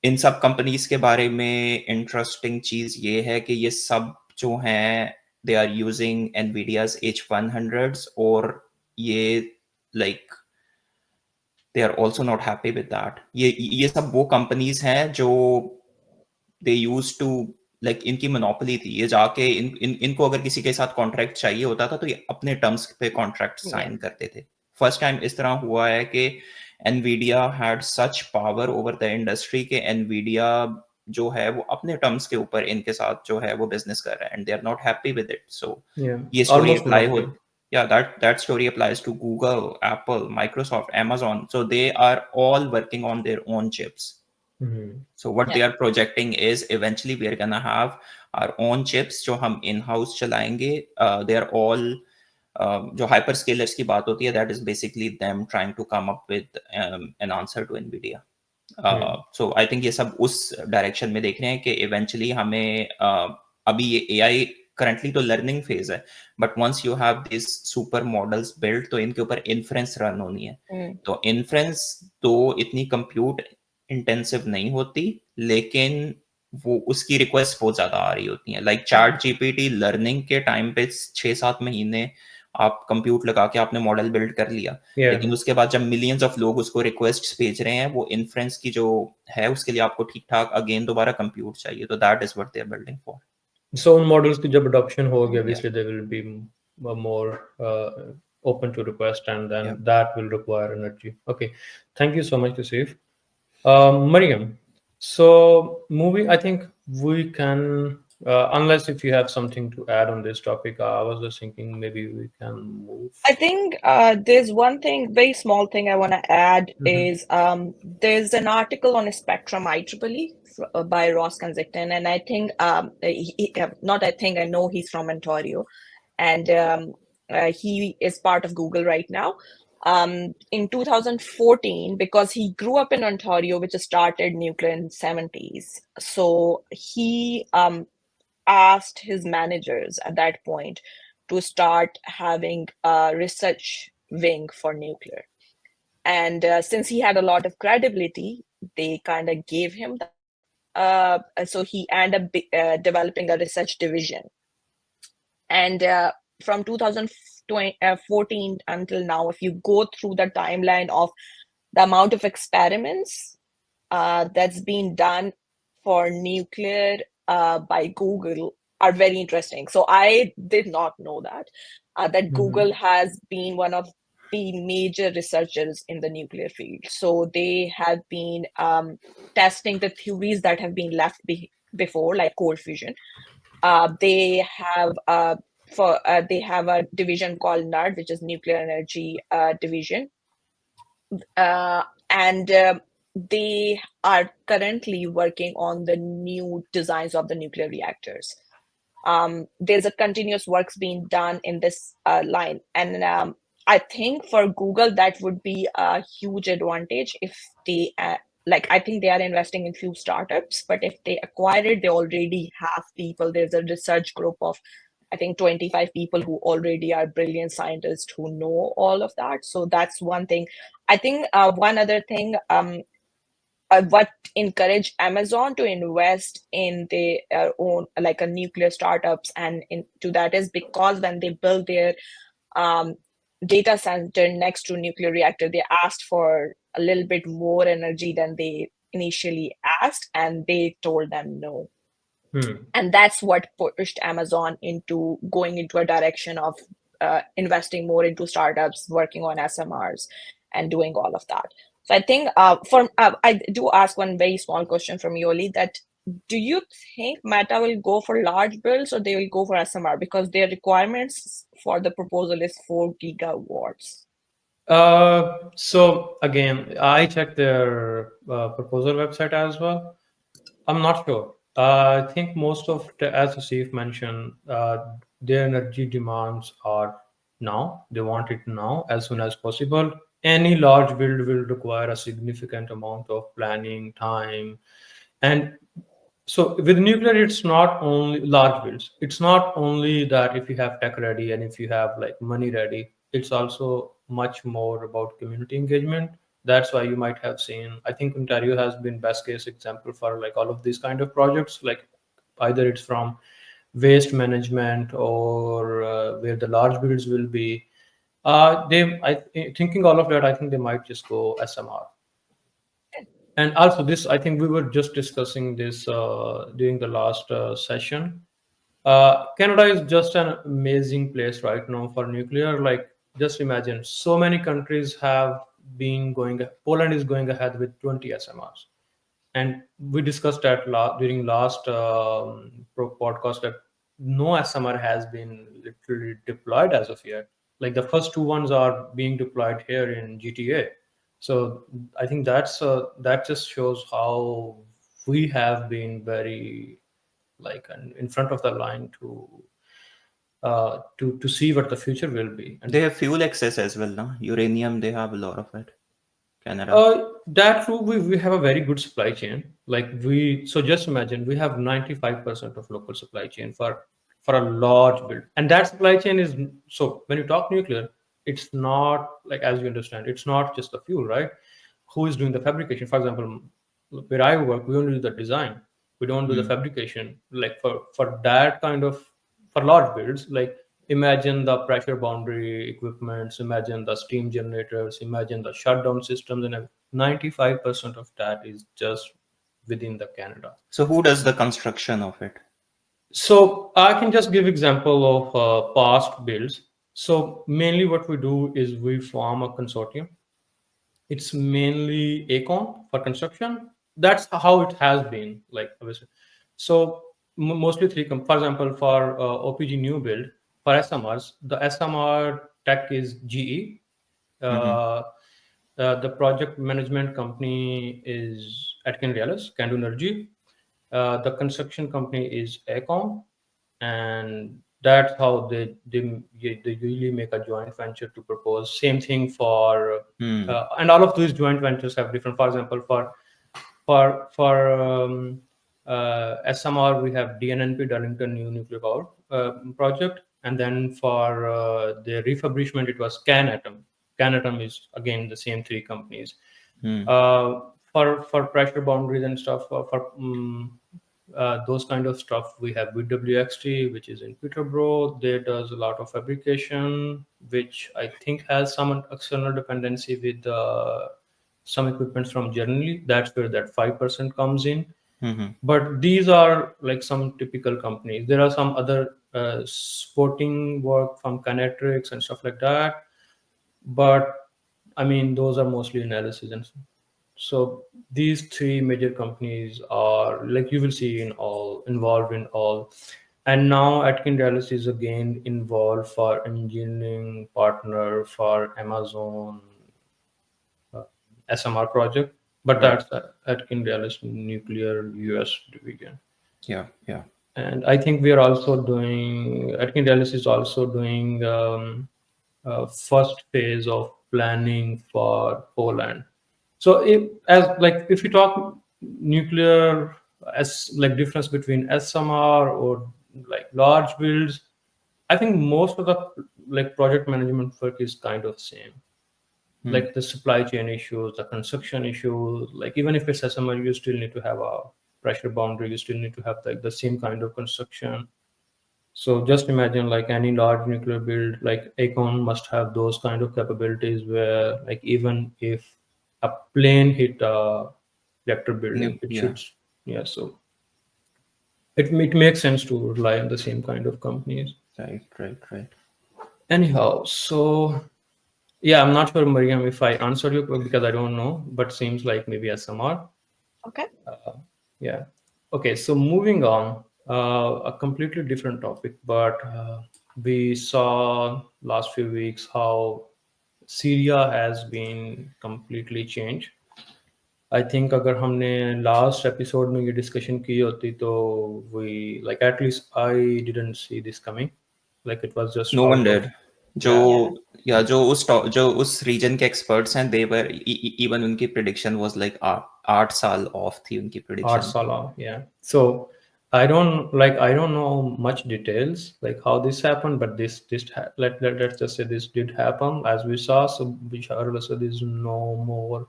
इन सब कंपनीज के बारे में इंटरेस्टिंग चीज ये है कि ये सब जो हैं they are using NVIDIA's H100s, और ये like they are also not happy with that. ये सब वो कंपनीज हैं जो they used to like इनकी मोनोपोली थी, ये जाके इनको अगर किसी के साथ कॉन्ट्रैक्ट चाहिए होता था तो ये अपने टर्म्स पे कॉन्ट्रैक्ट साइन करते थे. फर्स्ट टाइम इस तरह हुआ है कि NVIDIA had such power over the industry कि NVIDIA जो है वो अपने टर्म्स के ऊपर इनके साथ जो है वो बिजनेस कर रहा है, and they are not happy with it. So ये स्टोरी almost अप्लाई हो, monopoly. yeah, that story applies to Google, Apple, Microsoft, Amazon. So they are all working on their own chips. So what they are projecting is eventually we are gonna have our own chips जो हम in-house चलाएंगे. They are all जो hyperscalers की बात होती है, that is basically them trying to come up with an answer to NVIDIA. So I think ये सब उस डायरेक्शन में देख रहे हैं कि eventually हमें अभी ये AI currently तो learning phase है, but once you have these super models built तो इनके ऊपर inference run होनी है. तो inference तो इतनी compute इंटेंसिव नहीं होती, लेकिन वो उसकी रिक्वेस्ट बहुत ज्यादा आ रही होती है. लाइक चैट जीपीटी लर्निंग के टाइम पे 6-7 महीने आप कंप्यूट लगा के आपने मॉडल बिल्ड कर लिया, लेकिन उसके बाद जब मिलियंस ऑफ लोग उसको रिक्वेस्ट भेज रहे हैं, वो इन्फ्रेंस की जो है उसके लिए आपको ठीक ठाक अगेन दोबारा कंप्यूट चाहिए. तो that is what they are building for. So उन मॉडल्स की जब adoption होगी, obviously they will be more open to request, and then that will require energy. Okay, thank you so much, Yusuf. Mariam, so moving, I think we can, unless if you have something to add on this topic, I was just thinking maybe we can move. I think there's one thing, very small thing I want to add is there's an article on Spectrum IEEE by Ross Kensington, and I think I know he's from Ontario, and he is part of Google right now. In 2014, because he grew up in Ontario, which started nuclear in the 70s, so he asked his managers at that point to start having a research wing for nuclear. And since he had a lot of credibility, they kind of gave him that. So he ended up developing a research division. And from 2014 until now, if you go through the timeline of the amount of experiments that's been done for nuclear by Google are very interesting. So I did not know that Google has been one of the major researchers in the nuclear field. So they have been testing the theories that have been left before, like cold fusion. They have a division called NERD, which is Nuclear Energy Division, and they are currently working on the new designs of the nuclear reactors. There's a continuous works being done in this line, and I think for Google that would be a huge advantage if they I think they are investing in few startups, but if they acquire it, they already have people. There's a research group of I think 25 people who already are brilliant scientists who know all of that. So that's one thing. I think one other thing, what encouraged Amazon to invest in their own like a nuclear startups and into that is because when they built their data center next to nuclear reactor, they asked for a little bit more energy than they initially asked, and they told them no. And that's what pushed Amazon into going into a direction of investing more into startups, working on SMRs, and doing all of that. So I think I do ask one very small question from Yoli, that do you think Meta will go for large builds or they will go for SMR, because their requirements for the proposal is 4 gigawatts? So again, I checked their proposal website as well. I'm not sure. I think most of as Asif mentioned, their energy demands are now. They want it now, as soon as possible. Any large build will require a significant amount of planning, time, and So with nuclear, it's not only large builds. It's not only that if you have tech ready and if you have like money ready, it's also much more about community engagement. That's why you might have seen, I think Ontario has been best case example for like all of these kind of projects. Like either it's from waste management or where the large builds will be. Thinking all of that, I think they might just go SMR. And also this, I think we were just discussing this during the last session. Canada is just an amazing place right now for nuclear. Like, just imagine, so many countries have been going. Poland is going ahead with 20 SMRs, and we discussed that during last podcast that no SMR has been literally deployed as of yet. Like the first two ones are being deployed here in GTA. So I think that just shows how we have been very like in front of the line to see what the future will be. And They have fuel access as well, no? Uranium, they have a lot of it. Canada. That true. We have a very good supply chain. Like so just imagine we have 95% of local supply chain for a large build, and that supply chain is so when you talk nuclear, it's not like as you understand, it's not just the fuel, right? Who is doing the fabrication? For example, where I work, we only do the design. We don't do the fabrication. Like for that kind of for large builds, like imagine the pressure boundary equipments, imagine the steam generators, imagine the shutdown systems, and 95% of that is just within the Canada. So who does the construction of it? So I can just give example of past builds. So mainly what we do is we form a consortium. It's mainly Aecon for construction. That's how it has been, like obviously. So mostly for example, for OPG new build for SMRs, the SMR tech is GE. The project management company is Atkin Realis, Candu Energy. The construction company is Aecon, and that's how they usually make a joint venture to propose. Same thing for and all of these joint ventures have different. For example, for SMR we have DNNP Darlington New Nuclear Power project, and then for the refurbishment it was Canatom. Canatom is again the same three companies. For pressure boundaries and stuff for those kind of stuff, we have WXT, which is in Peterborough. They does a lot of fabrication, which I think has some external dependency with some equipments from Germany. That's where that 5% comes in. But these are like some typical companies. There are some other supporting work from Kinetrix and stuff like that. But I mean, those are mostly analysis and so these three major companies are like you will see involved in all, and now Atkin Dallas is again involved for engineering partner for Amazon SMR project, but that's Atkin Dallas Nuclear US division. Yeah. And I think we are also doing Atkin Dallas is also doing first phase of planning for Poland. So if you talk nuclear as like difference between SMR or like large builds, I think most of the like project management work is kind of same. Like the supply chain issues, the construction issues, like even if it's SMR, you still need to have a pressure boundary, you still need to have like the same kind of construction. So just imagine like any large nuclear build, like Aecon must have those kind of capabilities where like even if a plane hit a reactor building, it should, so it makes sense to rely on the same kind of companies. Right. Anyhow, so yeah, I'm not sure, Mariam, if I answered you because I don't know, but seems like maybe SMR. Okay. Yeah. Okay, so moving on, a completely different topic, but we saw last few weeks how Syria has been completely changed. I think अगर हमने last episode में ये discussion की होती तो we like at least I didn't see this coming, like it was just No one did. जो उस reason के एक्सपर्ट्स हैं, they were even उनकी prediction was like 8 साल off थी उनकी prediction. Salah, yeah. So I don't know much details like how this happened, but let's just say this did happen as we saw. So Bashar al-Assad is no more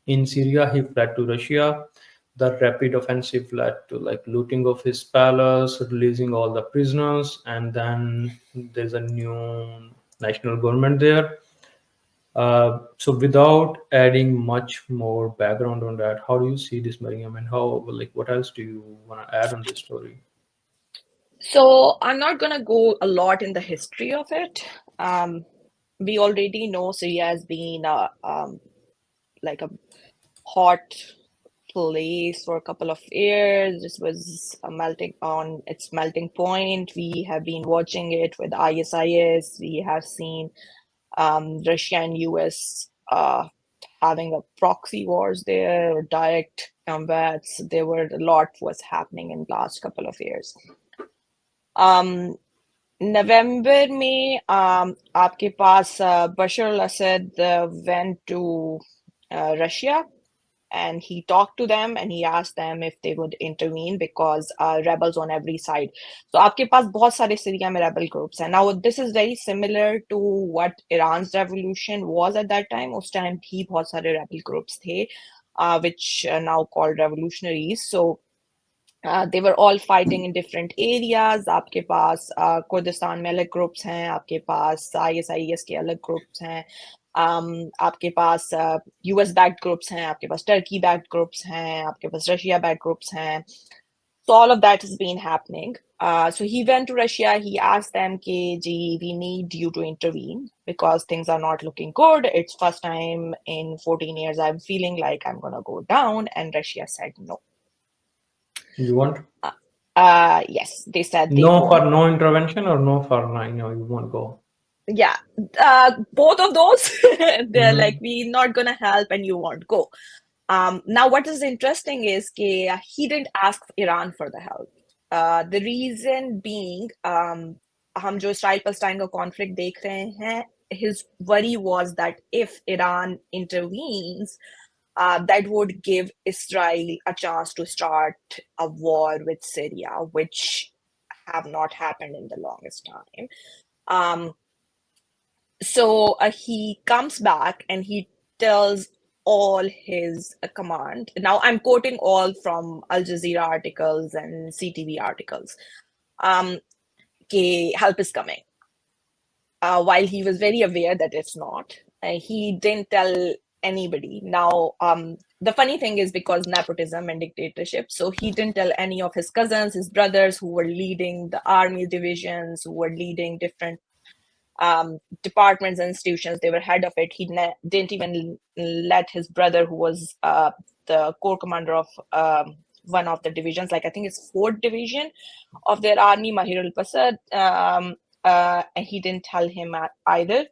in Syria. He fled to Russia. The rapid offensive led to like looting of his palace, releasing all the prisoners, and then there's a new national government there. So without adding much more background on that, how do you see this, Mariam, and what else do you want to add on this story? So I'm not going to go a lot in the history of it. We already know Syria has been like a hot place for a couple of years. This was melting on its melting point. We have been watching it with ISIS. We have seen Russia and US having a proxy wars there, or direct combats. There were a lot was happening in the last couple of years. November में आपके पास Bashar al-Assad went to Russia, and he talked to them and he asked them if they would intervene because rebels on every side. So आपके पास बहुत सारे Syria में rebel groups हैं. Now this is very similar to what Iran's revolution was at that time. उस time भी बहुत सारे rebel groups थे, which are now called revolutionaries. So they were all fighting in different areas. आपके पास Kurdistan में अलग groups हैं, आपके पास ISIS के अलग groups हैं, आपके पास US backed groups हैं, आपके पास Turkey backed groups हैं, आपके पास Russia backed groups हैं. So all of that has been happening. So he went to Russia. He asked them, "Ji, we need you to intervene because things are not looking good. It's first time in 14 years I'm feeling like I'm gonna go down." And Russia said no. You want Yes, they said they no won't. for no intervention or no for you won't go. Yeah, both of those. They're like, we're not gonna help and you won't go. Now what is interesting is he didn't ask Iran for the help. The reason being, हम जो Israel-Palestine का conflict देख रहे हैं, his worry was that if Iran intervenes, that would give Israel a chance to start a war with Syria, which have not happened in the longest time. So he comes back and he tells all his command. Now I'm quoting all from Al Jazeera articles and CTV articles. Help is coming. While he was very aware that it's not, he didn't tell anybody. Now, the funny thing is because nepotism and dictatorship, so he didn't tell any of his cousins, his brothers who were leading the army divisions, who were leading different departments and institutions. They were head of it. He didn't even let his brother, who was the corps commander of one of the divisions, like I think it's 4th division of their army, Mahir al-Passad, and he didn't tell him either.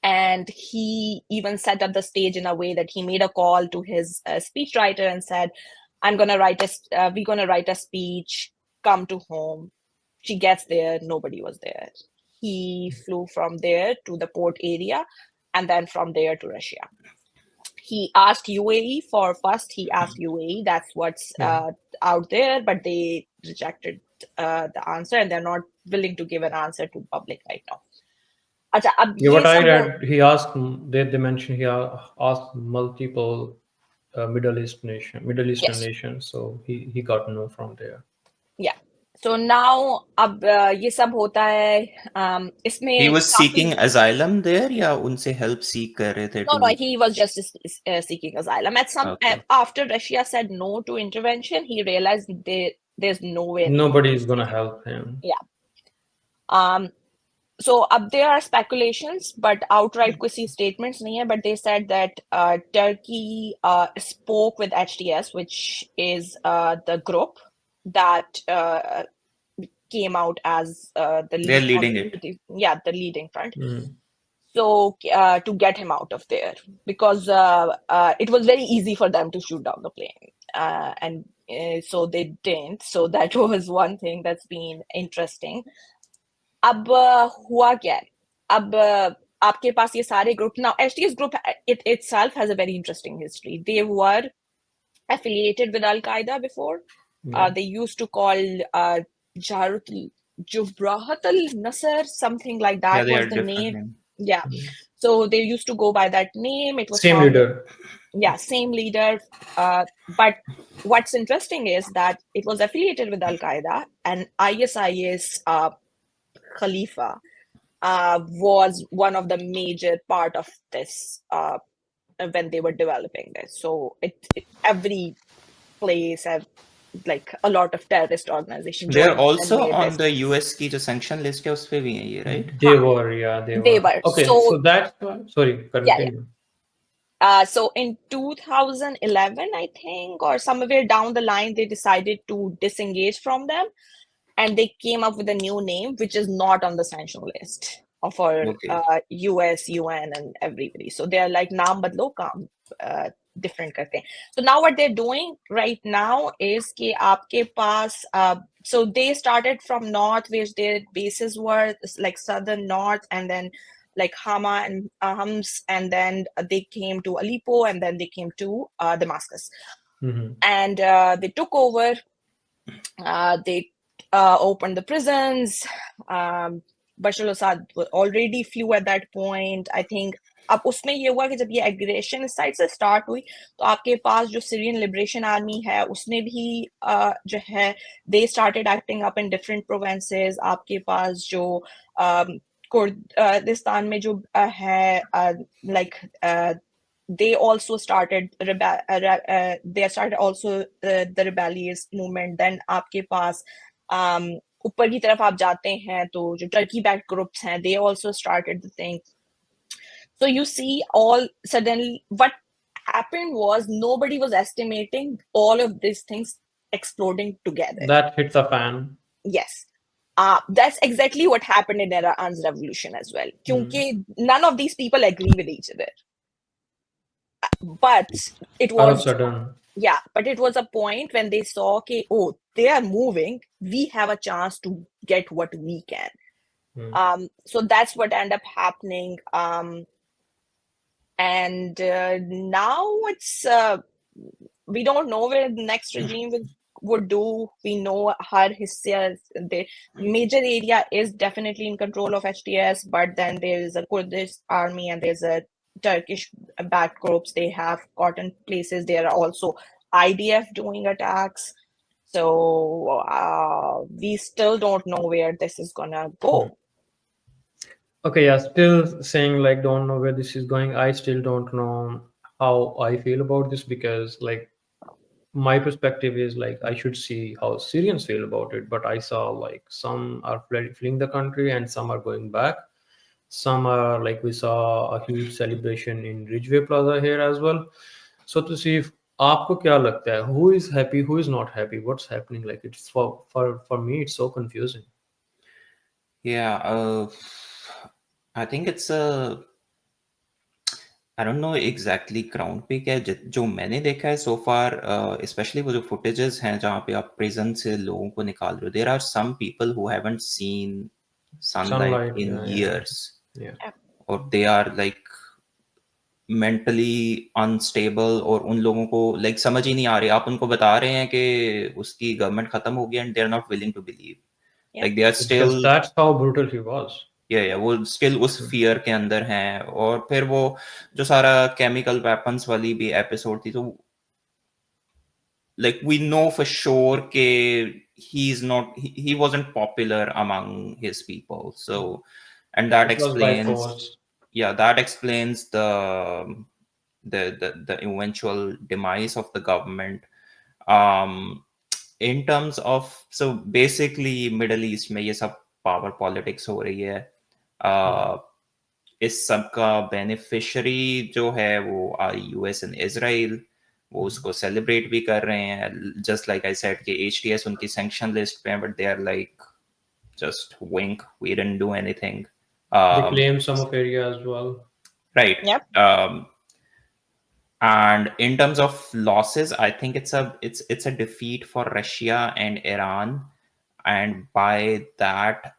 And he even set up the stage in a way that he made a call to his speechwriter and said, we're going to write a speech, come to home. She gets there, nobody was there. He flew from there to the port area and then from there to Russia. He asked UAE he asked UAE, that's what's out there, but they rejected the answer and they're not willing to give an answer to public right now. What I read, he asked, they mentioned he asked multiple Middle Eastern nations, so he got no from there. Yeah. So now अब ये सब होता है इसमें He was seeking asylum there या उनसे help seek कर रहे थे? No, he was just seeking asylum. After Russia said no to intervention, he realized there's no way. Nobody is gonna help him. Yeah. So up there are speculations, but outright किसी statements नहीं है. But they said that Turkey spoke with HTS, which is the group that came out as They're leading it. Yeah, the leading front. So to get him out of there, because it was very easy for them to shoot down the plane, and so they didn't. So that was one thing that's been interesting. अब हुआ क्या है? अब आपके पास ये सारे group now HTS group it itself has a very interesting history. They were affiliated with Al Qaeda before. Yeah. They used to call Jubrahat al Nasser, something like Yeah, that they was are the different name. name. Yeah. So they used to go by that name. It was Same founded. leader. Yeah, same leader. But what's interesting is that it was affiliated with Al Qaeda, and ISIS Khalifa was one of the major part of this when they were developing this. So every place have like a lot of terrorist organization They are joined and also made on this. the US की जो sanction list है उस पे भी है ये, right? They Huh, were, yeah, they they were. were. Okay, So so that's sorry, yeah, yeah. continue. So in 2011, I think, or somewhere down the line, they decided to disengage from them, and they came up with a new name, which is not on the sanction list for Okay. US, UN, and everybody. So they are like, naam badlo, kaam different karte hain. So now what they're doing right now is कि आपके पास so they started from north, which their bases were like southern north, and then like Hama and Homs, and then they came to Aleppo, and then they came to Damascus, and they took over. They opened the prisons. Bashar al-Assad already flew at that point. I think अब उसमें ये हुआ कि जब ये aggression इस side से start हुई तो आपके पास जो सीरियन लिबरेशन आर्मी है उसने भी जो है they started acting up in different provinces. आपके पास जो कुर्दिस्तान में जो है like they also started they started also the rebellious movement. Then आपके पास ऊपर की तरफ आप जाते हैं तो जो टर्की बैक्ड ग्रुप्स हैं they also started the thing. So you see, all suddenly what happened was nobody was estimating all of these things exploding together. That hit the fan. Yes. That's exactly what happened in Iran's revolution as well. Because none of these people agree with each other. But it All of a was, sudden. yeah, but it was a point when they saw, okay, oh, they are moving. We have a chance to get what we can. So that's what ended up happening. And now it's, we don't know where the next regime would do. We know her history. The major area is definitely in control of HTS, but then there is a Kurdish army and there's a Turkish backed groups. They have gotten places. There are also IDF doing attacks. So we still don't know where this is gonna go. Okay, yeah, still saying like don't know where this is going. I still don't know how I feel about this because like my perspective is like I should see how Syrians feel about it, but I saw like some are fleeing the country and some are going back. Some are like we saw a huge celebration in Ridgeway Plaza here as well. So to see if आपको क्या लगता है who is happy, who is not happy, what's happening? Like it's for me it's so confusing. Yeah, I think it's a I don't know exactly ground पे क्या है जो मैंने देखा है so far especially वो जो footages हैं जहाँ पे आप prison से लोगों को निकाल रहे हो there are some people who haven't seen sunlight Sunlight, in yeah, years yeah. or they are like mentally unstable और उन लोगों को like समझ ही नहीं आ रही आप उनको बता रहे हैं कि उसकी गवर्नमेंट खत्म हो गई and they are not willing to believe like they are Because still that's how brutal he was. या वो स्टिल उस फियर के अंदर हैं और फिर वो जो सारा केमिकल वेपन्स वाली भी एपिसोड थी तो like we know for sure के he's not he wasn't popular among his people so and that It was by explains force. yeah that explains the eventual demise of the government um in terms of so basically Middle East में ये सब power politics हो रही है इस सब का beneficiary जो है वो यूएस एंड इजराइल वो उसको सेलिब्रेट भी कर रहे हैं जस्ट लाइक आई सेड कि एचटीएस उनकी सैंक्शन लिस्ट पे है but they are like just wink we didn't do anything They claim some of area as well. right Yep. And in terms of losses I think it's a defeat for Russia and Iran and by that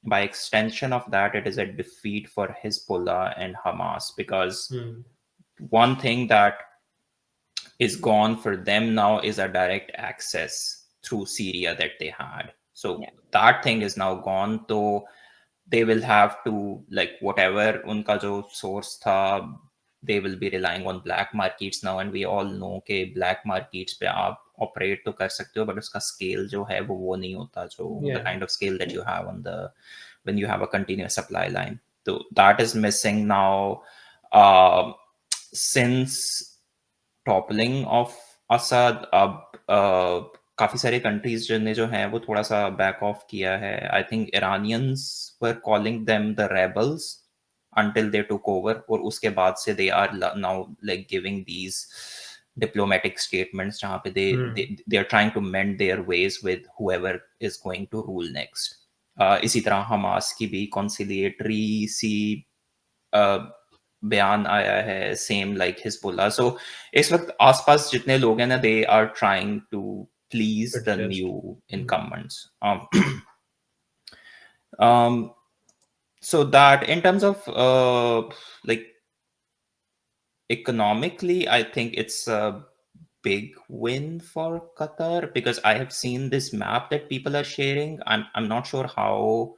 by extension of that, it is a defeat for Hezbollah and Hamas, because one thing that is gone for them now is a direct access through Syria that they had. So Yeah. that thing is now gone. So they will have to, like, whatever unka jo source tha, they will be relying on black markets now, and we all know कि black markets पे आप operate तो कर सकते हो, but उसका scale जो है वो नहीं होता जो the Yeah. kind of scale that you have on the when you have a continuous supply line. So that is missing now. Since toppling of Asad, अब काफी सारे कंट्रीज जो हैं वो थोड़ा सा बैक ऑफ किया है. I think Iranians were calling them the rebels until they took over, और उसके बाद से they are now like giving these diplomatic statements जहाँ पे they are trying to mend their ways with whoever is going to rule next. इसी तरह Hamas की भी conciliatory सी बयान आया है, सेम लाइक हिजबुल्लाह. सो इस वक्त आसपास जितने लोग हैं ना, they are trying to please the new incumbents. So that in terms of like economically, I think it's a big win for Qatar, because I have seen this map that people are sharing. I'm not sure how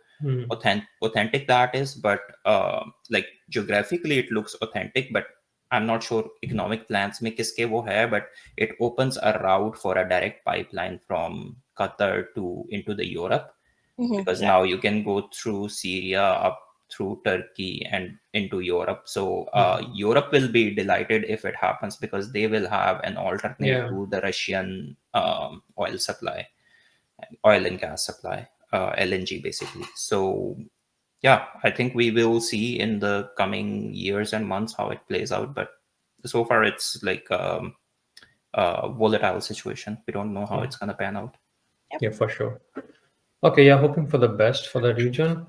authentic that is, but like geographically it looks authentic, but I'm not sure economic plans mein kiske wo hai, but it opens a route for a direct pipeline from Qatar to into the Europe, because now you can go through Syria, up through Turkey and into Europe. So Europe will be delighted if it happens, because they will have an alternate to the Russian oil supply, oil and gas supply, LNG basically. So yeah, I think we will see in the coming years and months how it plays out, but so far it's like a volatile situation. We don't know how it's going to pan out. Yeah, for sure. Okay, yeah, hoping for the best for the region.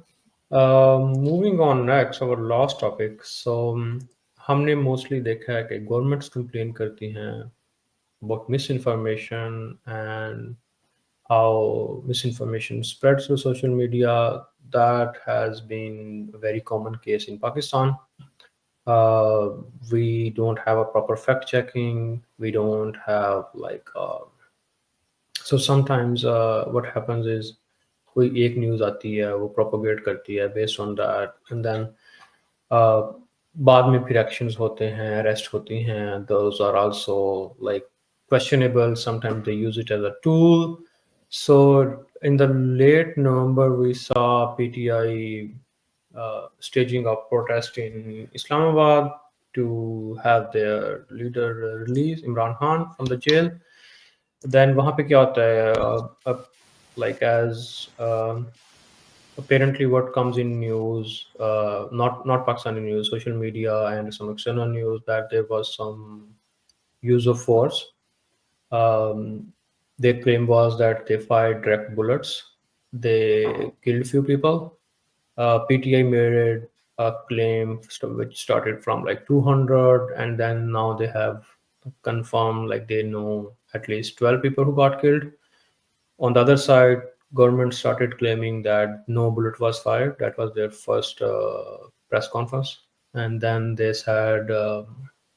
Moving on next, our last topic. So हमने mostly देखा है कि governments complain करती हैं about misinformation and how misinformation spreads through social media. That has been a very common case in Pakistan. We don't have a proper fact checking. We don't have like so sometimes what happens is कोई एक news आती है वो propagate करती है based on that and then बाद में फिर एक्शंस होते हैं, अरेस्ट होती हैं. Those are also like questionable. Sometimes they use it as a tool. So in the late November, we saw PTI staging a protest in Islamabad to have their leader release, Imran Khan, from the jail. Then वहाँ पे क्या होता है, like as apparently what comes in news, not Pakistani news, social media and some external news, that there was some use of force. Their claim was that they fired direct bullets. They killed few people. PTI made a claim which started from like 200, and then now they have confirmed like they know at least 12 people who got killed. On the other side, government started claiming that no bullet was fired. That was their first press conference. And then they said,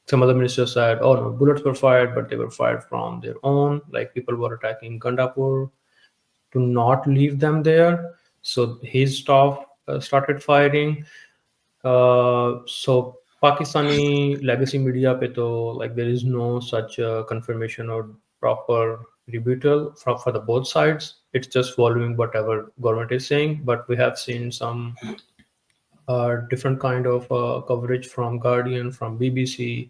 some other ministers said, oh no, bullets were fired, but they were fired from their own. Like people were attacking Gandapur to not leave them there. So his staff started firing. So Pakistani legacy media pe to, like there is no such confirmation or proper rebuttal for the both sides. It's just following whatever government is saying. But we have seen some different kind of coverage from Guardian, from BBC.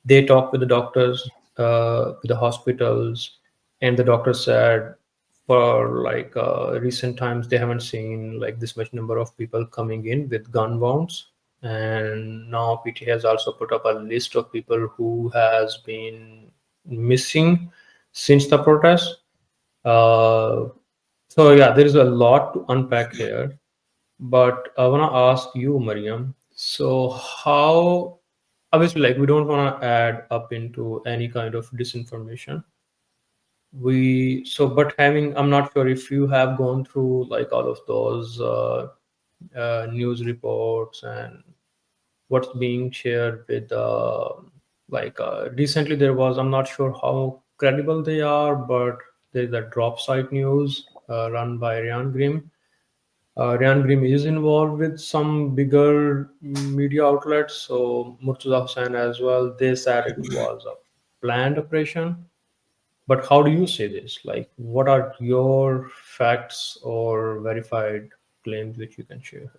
They talk with the doctors, with the hospitals, and the doctors said for like recent times they haven't seen like this much number of people coming in with gun wounds. And now PT has also put up a list of people who has been missing since the protest. So yeah, there is a lot to unpack here. But I want to ask you, Mariam. So how, obviously, like we don't want to add up into any kind of disinformation. but having, I'm not sure if you have gone through like all of those news reports and what's being shared with recently there was, I'm not sure how credible they are, but there's a drop site news run by Ryan Grimm. Ryan Grimm is involved with some bigger media outlets, so Murtaza Hussain as well. They said it was a planned operation. But how do you say this? Like, what are your facts or verified claims which you can share?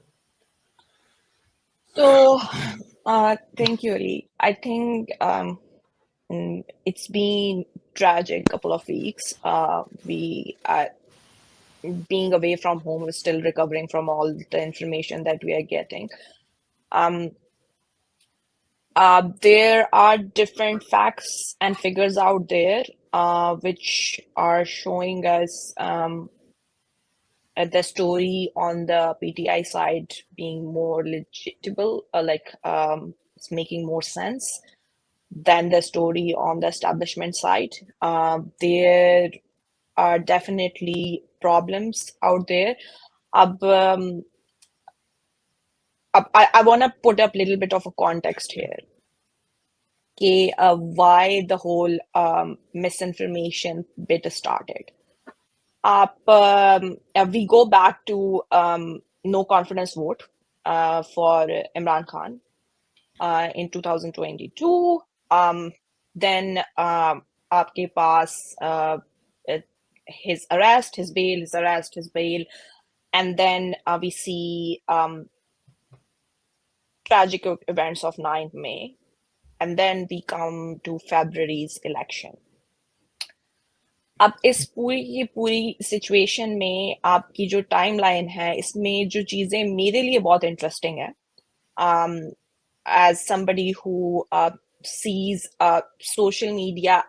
So, thank you, Ali. I think it's been tragic couple of weeks. We are being away from home, we're still recovering from all the information that we are getting. There are different facts and figures out there which are showing us the story on the PTI side being more legitimate, it's making more sense than the story on the establishment side. There are definitely problems out there. I want to put up a little bit of a context here. Okay, why the whole misinformation bit started. We go back to no confidence vote for Imran Khan in 2022. Then आपके पास his arrest, his bail, his arrest, his bail, and then we see tragic events of 9th May, and then we come to February's election. अब इस पूरी situation में आपकी जो timeline है, इसमें जो चीजें मेरे लिए बहुत इंटरेस्टिंग है, as somebody who sees social media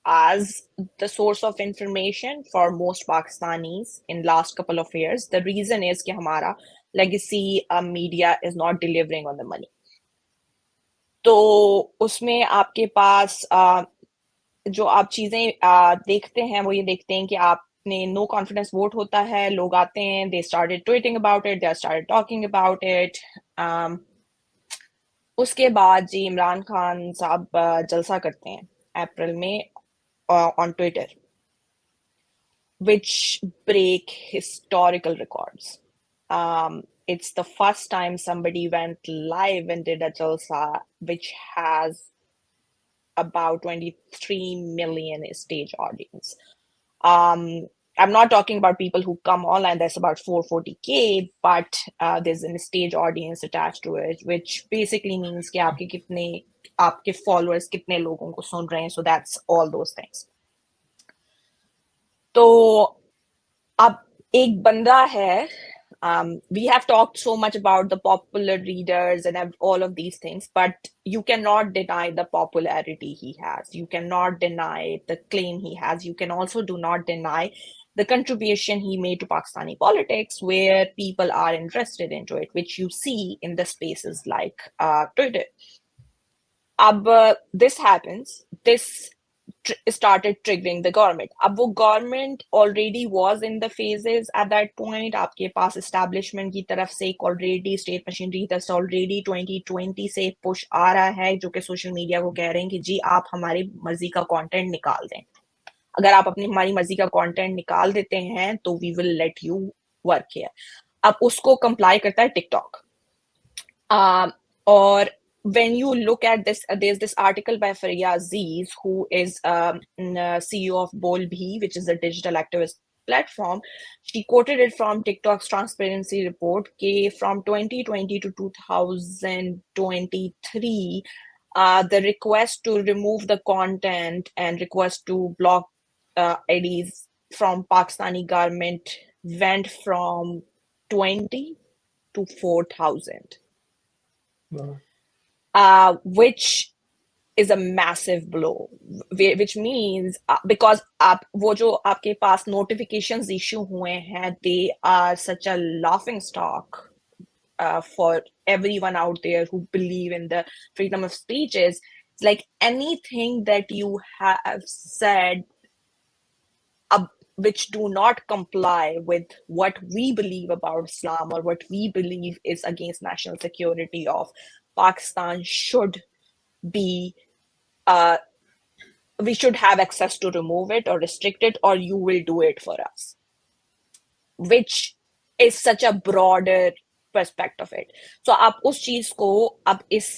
as the source of information for most Pakistanis in last couple of years, the reason is कि हमारा legacy media is not delivering on the money. तो उसमें आपके पास जो आप चीजें देखते हैं वो ये देखते हैं कि आपने नो कॉन्फिडेंस वोट होता है, लोग आते हैं, they started tweeting about it, they started talking about it. उसके बाद जी इमरान खान साहब जलसा करते हैं अप्रैल में on Twitter, which break historical records. It's the first time somebody went live and did a jalsa, which has about 23 million stage audience. I'm not talking about people who come online, that's about 440K, but there's a stage audience attached to it, which basically means कि आपके followers कितने लोगों को सुन रहे हैं, so that's all those things. तो अब एक बंदा है, we have talked so much about the popular readers and all of these things, but you cannot deny the popularity he has. You cannot deny the claim he has. You can also do not deny the contribution he made to Pakistani politics, where people are interested into it, which you see in the spaces like Twitter. This happens, this started triggering the government. अब वो government already was in the phases at that point. आपके पास establishment की तरफ से एक already state machinery that's already 2020 से push आ रहा है, जो कि social media को कह रहे हैं कि जी आप हमारी मर्जी का content निकाल दें. अगर आप अपनी हमारी मर्जी का content निकाल देते हैं तो we will let you work here. अब उसको comply करता है TikTok. और when you look at this, there's this article by Faria Aziz, who is CEO of Bolbhi, which is a digital activist platform. She quoted it from TikTok's transparency report, from 2020 to 2023, the request to remove the content and request to block IDs from Pakistani government went from 20 to 4,000. Wow. Which is a massive blow, which means because वो जो आपके पास notifications issue हुए हैं, they are such a laughing stock for everyone out there who believe in the freedom of speech. Is it's like anything that you have said which do not comply with what we believe about Islam or what we believe is against national security of Pakistan should be, we should have access to remove it or restrict it, or you will do it for us, which is such a broader perspective of it. So आप उस चीज को अब इस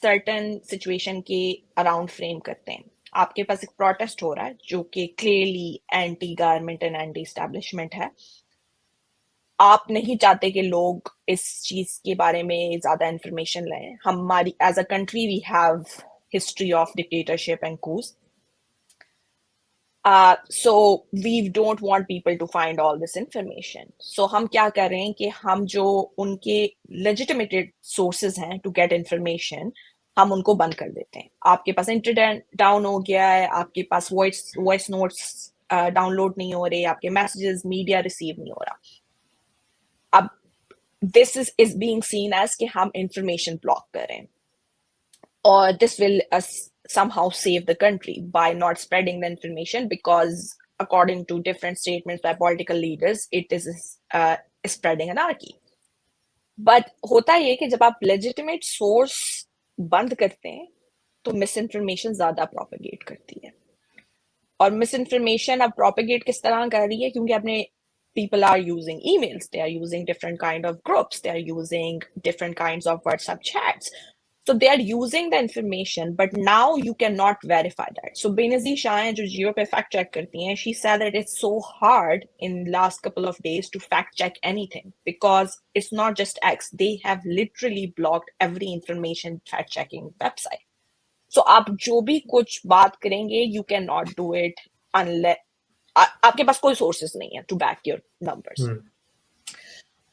certain situation के around frame करते हैं. आपके पास एक protest हो रहा है जो कि clearly anti government and anti establishment है. आप नहीं चाहते कि लोग इस चीज के बारे में ज्यादा इंफॉर्मेशन लें. हमारी as a country we have history of dictatorship and coups. So we don't want people to find all this information. So हम क्या कर रहे हैं कि हम जो उनके legitimate sources हैं to get information, हम उनको बंद कर देते हैं. आपके पास इंटरनेट डाउन हो गया है, आपके पास वॉइस नोट्स डाउनलोड नहीं हो रहे, आपके मैसेजेस मीडिया रिसीव नहीं हो रहा. अब this is being seen as कि हम information block कर रहे हैं, or this will somehow save the country by not spreading the information, because according to different statements by political leaders, it is spreading anarchy. But होता ये कि जब आप legitimate source बंद करते हैं तो misinformation ज़्यादा propagate करती है. और misinformation अब propagate किस तरह कर रही है, क्योंकि आपने people are using emails, they are using different kind of groups, they are using different kinds of WhatsApp chats. So they are using the information, but now you cannot verify that. So Benazir Shah, जो Geo पे fact check करती हैं, she said that it's so hard in last couple of days to fact check anything, because it's not just X. They have literally blocked every information fact checking website. So आप जो भी कुछ बात करेंगे, you cannot do it unless आपके पास कोई sources नहीं है to back your numbers.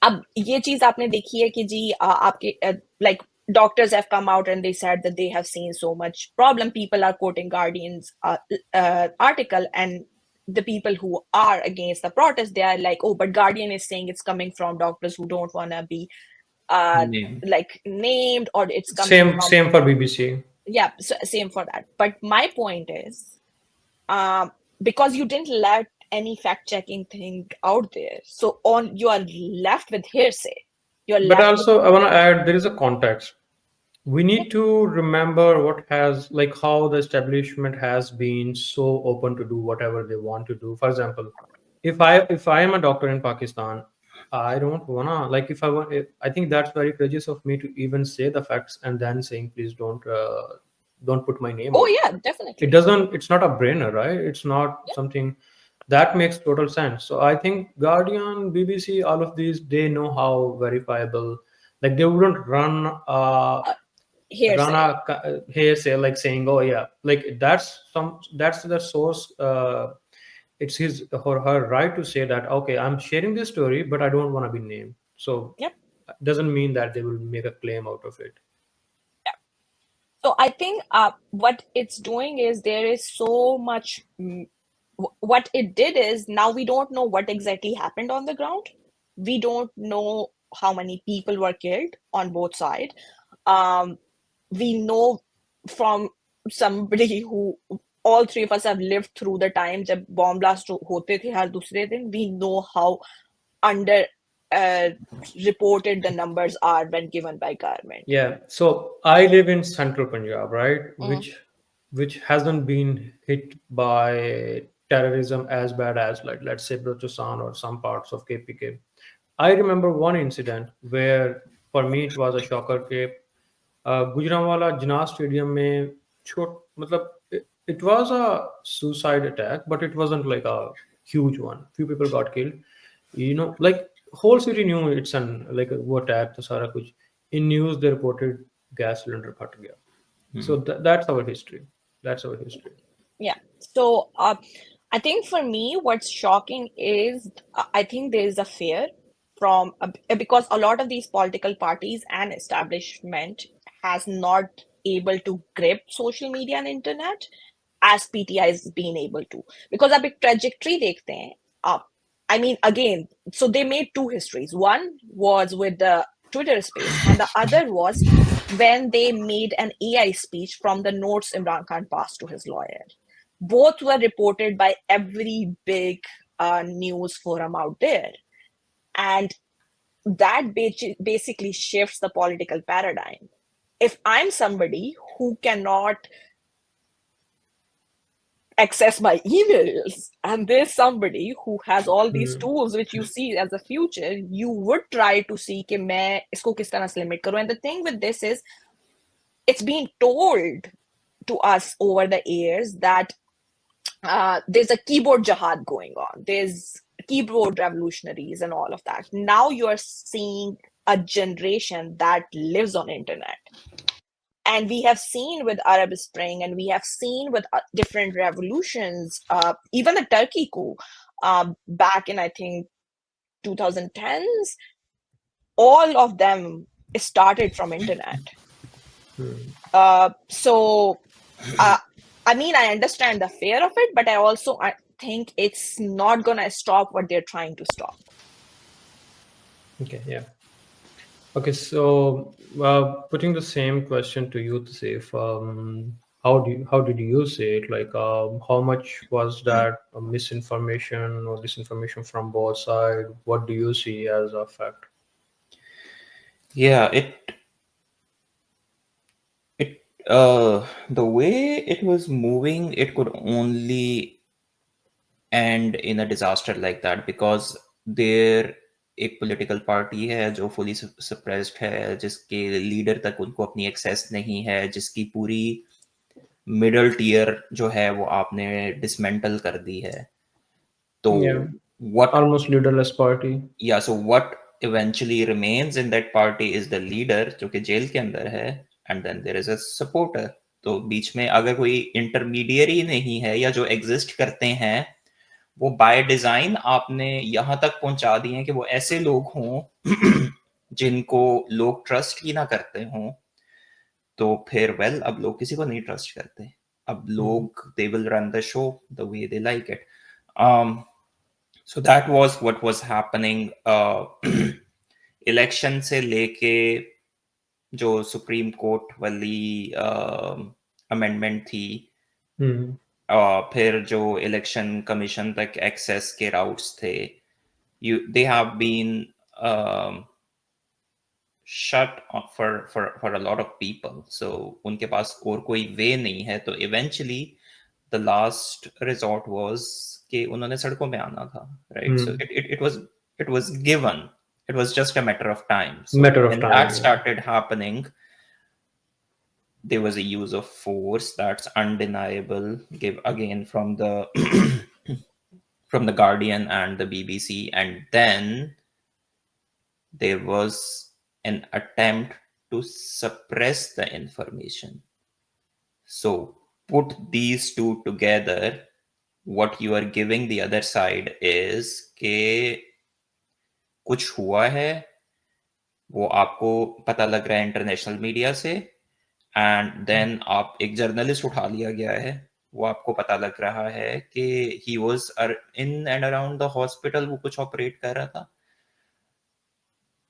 अब ये चीज आपने देखी है कि जी आपके like doctors have come out and they said that they have seen so much problem. People are quoting Guardian's article, and the people who are against the protest, they are like, oh, but Guardian is saying it's coming from doctors who don't want to be like named, or it's coming same for BBC. Yeah, so same for that. But my point is, because you didn't let any fact checking thing out there, so you are left with hearsay. But also I want to add, there is a context. We need to remember what has, like, how the establishment has been so open to do whatever they want to do. For example, if I am a doctor in Pakistan, I don't wanna, like, if I think that's very courageous of me to even say the facts and then saying please don't put my name. Oh yeah, definitely. It's not a brainer, right? It's not something that makes total sense. So I think Guardian, BBC, all of these, they know how verifiable, like they wouldn't run hearsay, like saying, oh yeah, like that's the source. It's his or her right to say that, okay, I'm sharing this story, but I don't want to be named. So doesn't mean that they will make a claim out of it. Yeah. So I think what it's doing is there is so much. What it did is, now we don't know what exactly happened on the ground. We don't know how many people were killed on both sides. We know from somebody who, all three of us have lived through the time जब bomb blast होते थे हर दूसरे दिन. We know how under reported the numbers are when given by government. Yeah. So I live in central Punjab, right? Which hasn't been hit by terrorism as bad as, like, let's say Balochistan or some parts of KPK. I remember one incident where for me it was a shocker. Gujranwala Jinnah Stadium में मतलब it was a suicide attack, but it wasn't like a huge one. Few people got killed. You know, like whole city knew it's like वो attack था सारा कुछ. In news they reported gas cylinder फट गया. So that's our history. Yeah. So I think for me, what's shocking is I think there is a fear from because a lot of these political parties and establishment has not able to grip social media and internet as PTI has been able to, because अब एक trajectory देखते हैं. I mean, again, so they made two histories. One was with the Twitter space, and the other was when they made an AI speech from the notes Imran Khan passed to his lawyer. both were reported by every big news forum out there. And that basically shifts the political paradigm. If I'm somebody who cannot access my emails and there's somebody who has all these tools which you see as a future, you would try to see कि मैं इसको किस तरह से limit करूं. And the thing with this is it's being told to us over the years that there's a keyboard jihad going on, there's keyboard revolutionaries and all of that. Now you're seeing a generation that lives on internet. And we have seen with Arab Spring, and we have seen with different revolutions, even the Turkey coup back in, I think, 2010s, all of them started from internet. So, I mean, I understand the fear of it, but I think it's not going to stop what they're trying to stop. Okay, yeah. Okay, so putting the same question to you, Saif, how did you say it? Like, how much was that misinformation or disinformation from both sides? What do you see as a fact? Yeah, the way it was moving, it could only end in a disaster like that, because there एक political party है जो fully suppressed है, जिसके leader तक उनको अपनी access नहीं है, जिसकी पूरी मिडल टियर जो है वो आपने डिसमेंटल कर दी है. तो what almost leaderless party. Yeah, so what eventually remains in that party is the leader जो कि जेल के अंदर है, and then there is a supporter. तो बीच में अगर कोई इंटरमीडियरी नहीं है, या जो एग्जिस्ट करते हैं वो बाय डिजाइन आपने यहां तक पहुंचा दिए हैं कि वो ऐसे लोग हों जिनको लोग ट्रस्ट ही ना करते हों. तो फिर अब लोग किसी को नहीं ट्रस्ट करते. अब लोग they will run the show the way they like it. So that was what was happening. Election से लेके जो सुप्रीम कोर्ट वाली अमेंडमेंट थी, फिर जो इलेक्शन कमीशन तक एक्सेस के राउट्स थे, they have been shut for a lot of people. So उनके पास और कोई वे नहीं है. तो eventually the last resort was कि उन्होंने सड़कों में आना था, right? So it was given. It was just a matter of time. So when that started happening, there was a use of force that's undeniable. Give again from the from the Guardian and the BBC, and then there was an attempt to suppress the information. So put these two together, what you are giving the other side is कि कुछ हुआ है, वो आपको पता लग रहा है इंटरनेशनल मीडिया से, एंड देन आप एक जर्नलिस्ट उठा लिया गया है, वो आपको पता लग रहा है कि he was in and around the hospital, वो कुछ ऑपरेट कर रहा था,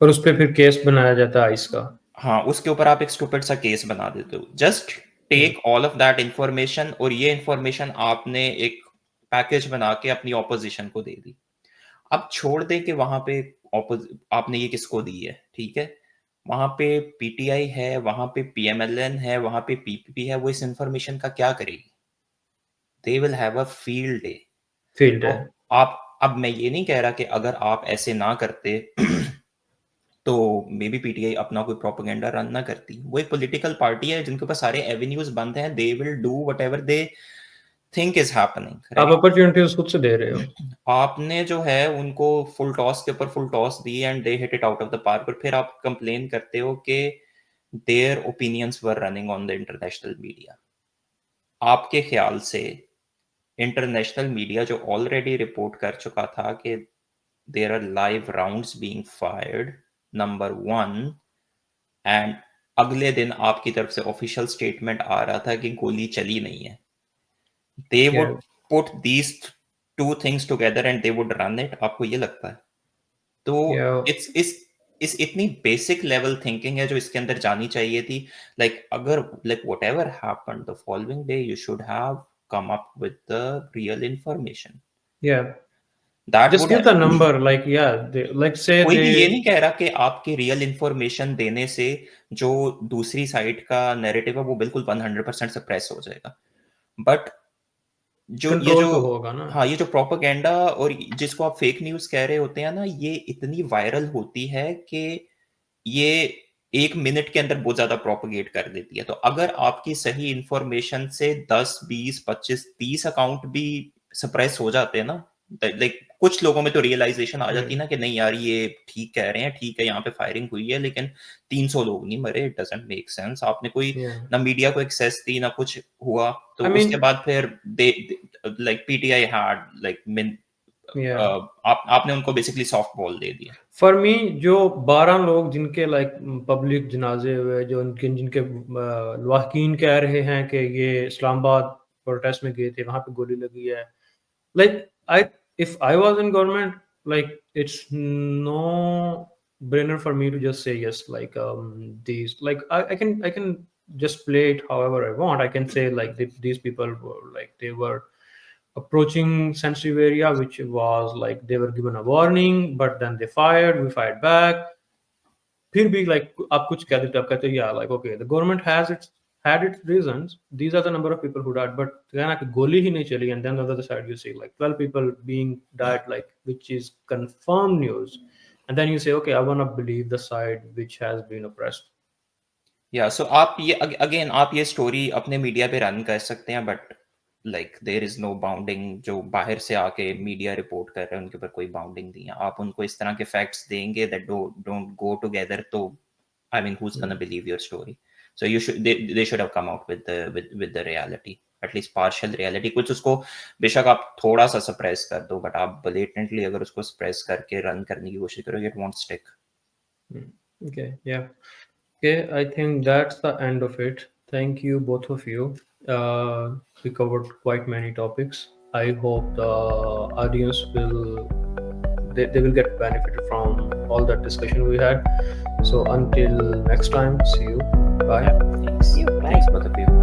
और उस पर फिर केस बनाया जाता है इसका. हाँ, उसके ऊपर आप एक स्टूपिड सा केस बना देते हो. Just take all of that information, और ये इंफॉर्मेशन आपने एक पैकेज बना के अपनी ऑपोजिशन को दे दी. अब छोड़ दे कि वहां पे आपने ये किसको दी है, ठीक है, वहां पे पीटीआई है, वहां पे पीएमएलएन है, वहां पे पीपीपी है, वो इस इंफॉर्मेशन का क्या करेगी? दे will have a field day. आप, अब मैं ये नहीं कह रहा कि अगर आप ऐसे ना करते तो मे बी पीटीआई अपना कोई प्रोपेगेंडा रन ना करती. वो एक पॉलिटिकल पार्टी है जिनके पास सारे एवेन्यूज बंद हैं. They will do whatever they think is happening. आप अपॉर्चुनिटीज खुद से दे रहे हो. आपने जो है उनको फुल टॉस के ऊपर फुल टॉस दी and they hit it out of the park, और फिर आप कंप्लेन करते हो कि their opinions were running on the international media. आपके ख्याल से इंटरनेशनल मीडिया जो ऑलरेडी रिपोर्ट कर चुका था कि there are live rounds being fired, number 1, and अगले दिन आपकी तरफ से ऑफिशियल स्टेटमेंट आ रहा था कि गोली चली नहीं है, they would put these two things together and they would run it. आपको ये लगता है? तो इस इतनी बेसिक लेवल थिंकिंग है जो इसके अंदर जानी चाहिए थी. लाइक अगर like whatever happened the following day, you should have come up with the real information. Yeah. That Just would give the number, like, yeah, like say कोई भी ये they नहीं कह रहा कि आपके रियल इंफॉर्मेशन देने से जो दूसरी साइड का नैरेटिव है वो बिल्कुल 100% सप्रेस हो जाएगा, बट जो ये कंट्रोल जो तो होगा ना. हाँ, ये जो प्रोपेगेंडा और जिसको आप फेक न्यूज कह रहे होते हैं ना, ये इतनी वायरल होती है कि ये 1 मिनट के अंदर बहुत ज्यादा प्रोपेगेट कर देती है। तो अगर आपकी सही इंफॉर्मेशन से 10, 20, 25, 30 अकाउंट भी सप्रेस हो जाते हैं ना, लाइक कुछ लोगों में तो रियलाइजेशन आ जाती है ना कि नहीं यार ये ठीक कह रहे हैं, ठीक है यहाँ पे फायरिंग हुई है लेकिन 300 लोग नहीं मरे, इट डजंट मेक सेंस। आपने कोई Yeah. ना मीडिया को एक्सेस दी ना कुछ हुआ, तो I mean, उसके बाद फिर like PTI had like yeah. आपने उनको बेसिकली सॉफ्ट बॉल दे दिया। फॉर मी जो 12 लोग जिनके लाइक पब्लिक जनाजे हुए, जो जिनके वाकिन कह रहे हैं कि ये इस्लामाबाद प्रोटेस्ट में गए थे, वहां पे गोली लगी है, like if I was in government, like it's no brainer for me to just say yes, like these, like I can just play it however I want. I can say like these people were like they were approaching sensitive area, which was like they were given a warning, but then they fired, we fired back. फिर भी like आप कुछ कह देते, आप कहते yeah, like okay, the government has had its reasons, these are the number of people who died, but कहना कि गोली ही नहीं चली, and then on the other side you see like 12 people being died, like which is confirmed news, and then you say okay, I want to believe the side which has been oppressed. या सो आप ये again आप ये story अपने media पे run कर सकते हैं, but like there is no bounding. जो बाहर से आके मीडिया रिपोर्ट कर रहे हैं उनके ऊपर कोई बाउंडिंग नहीं है। आप उनको इस तरह के फैक्ट्स देंगे दैट डोंट गो टुगेदर, तो I mean who is gonna believe your story? So you should they should have come out with the reality, at least partial reality. कुछ उसको बेशक आप थोड़ा सा सप्रेस कर दो, बट आप ब्लेटेंटली अगर उसको सप्रेस करके रन करने की कोशिश करोगे, it won't stick. Okay, yeah. Okay, I think that's the end of it. Thank you, both of you. We covered quite many topics. I hope the audience they will get benefited from all that discussion we had. So until next time, see you. Bye. Thanks. You, bye. Thanks both of you.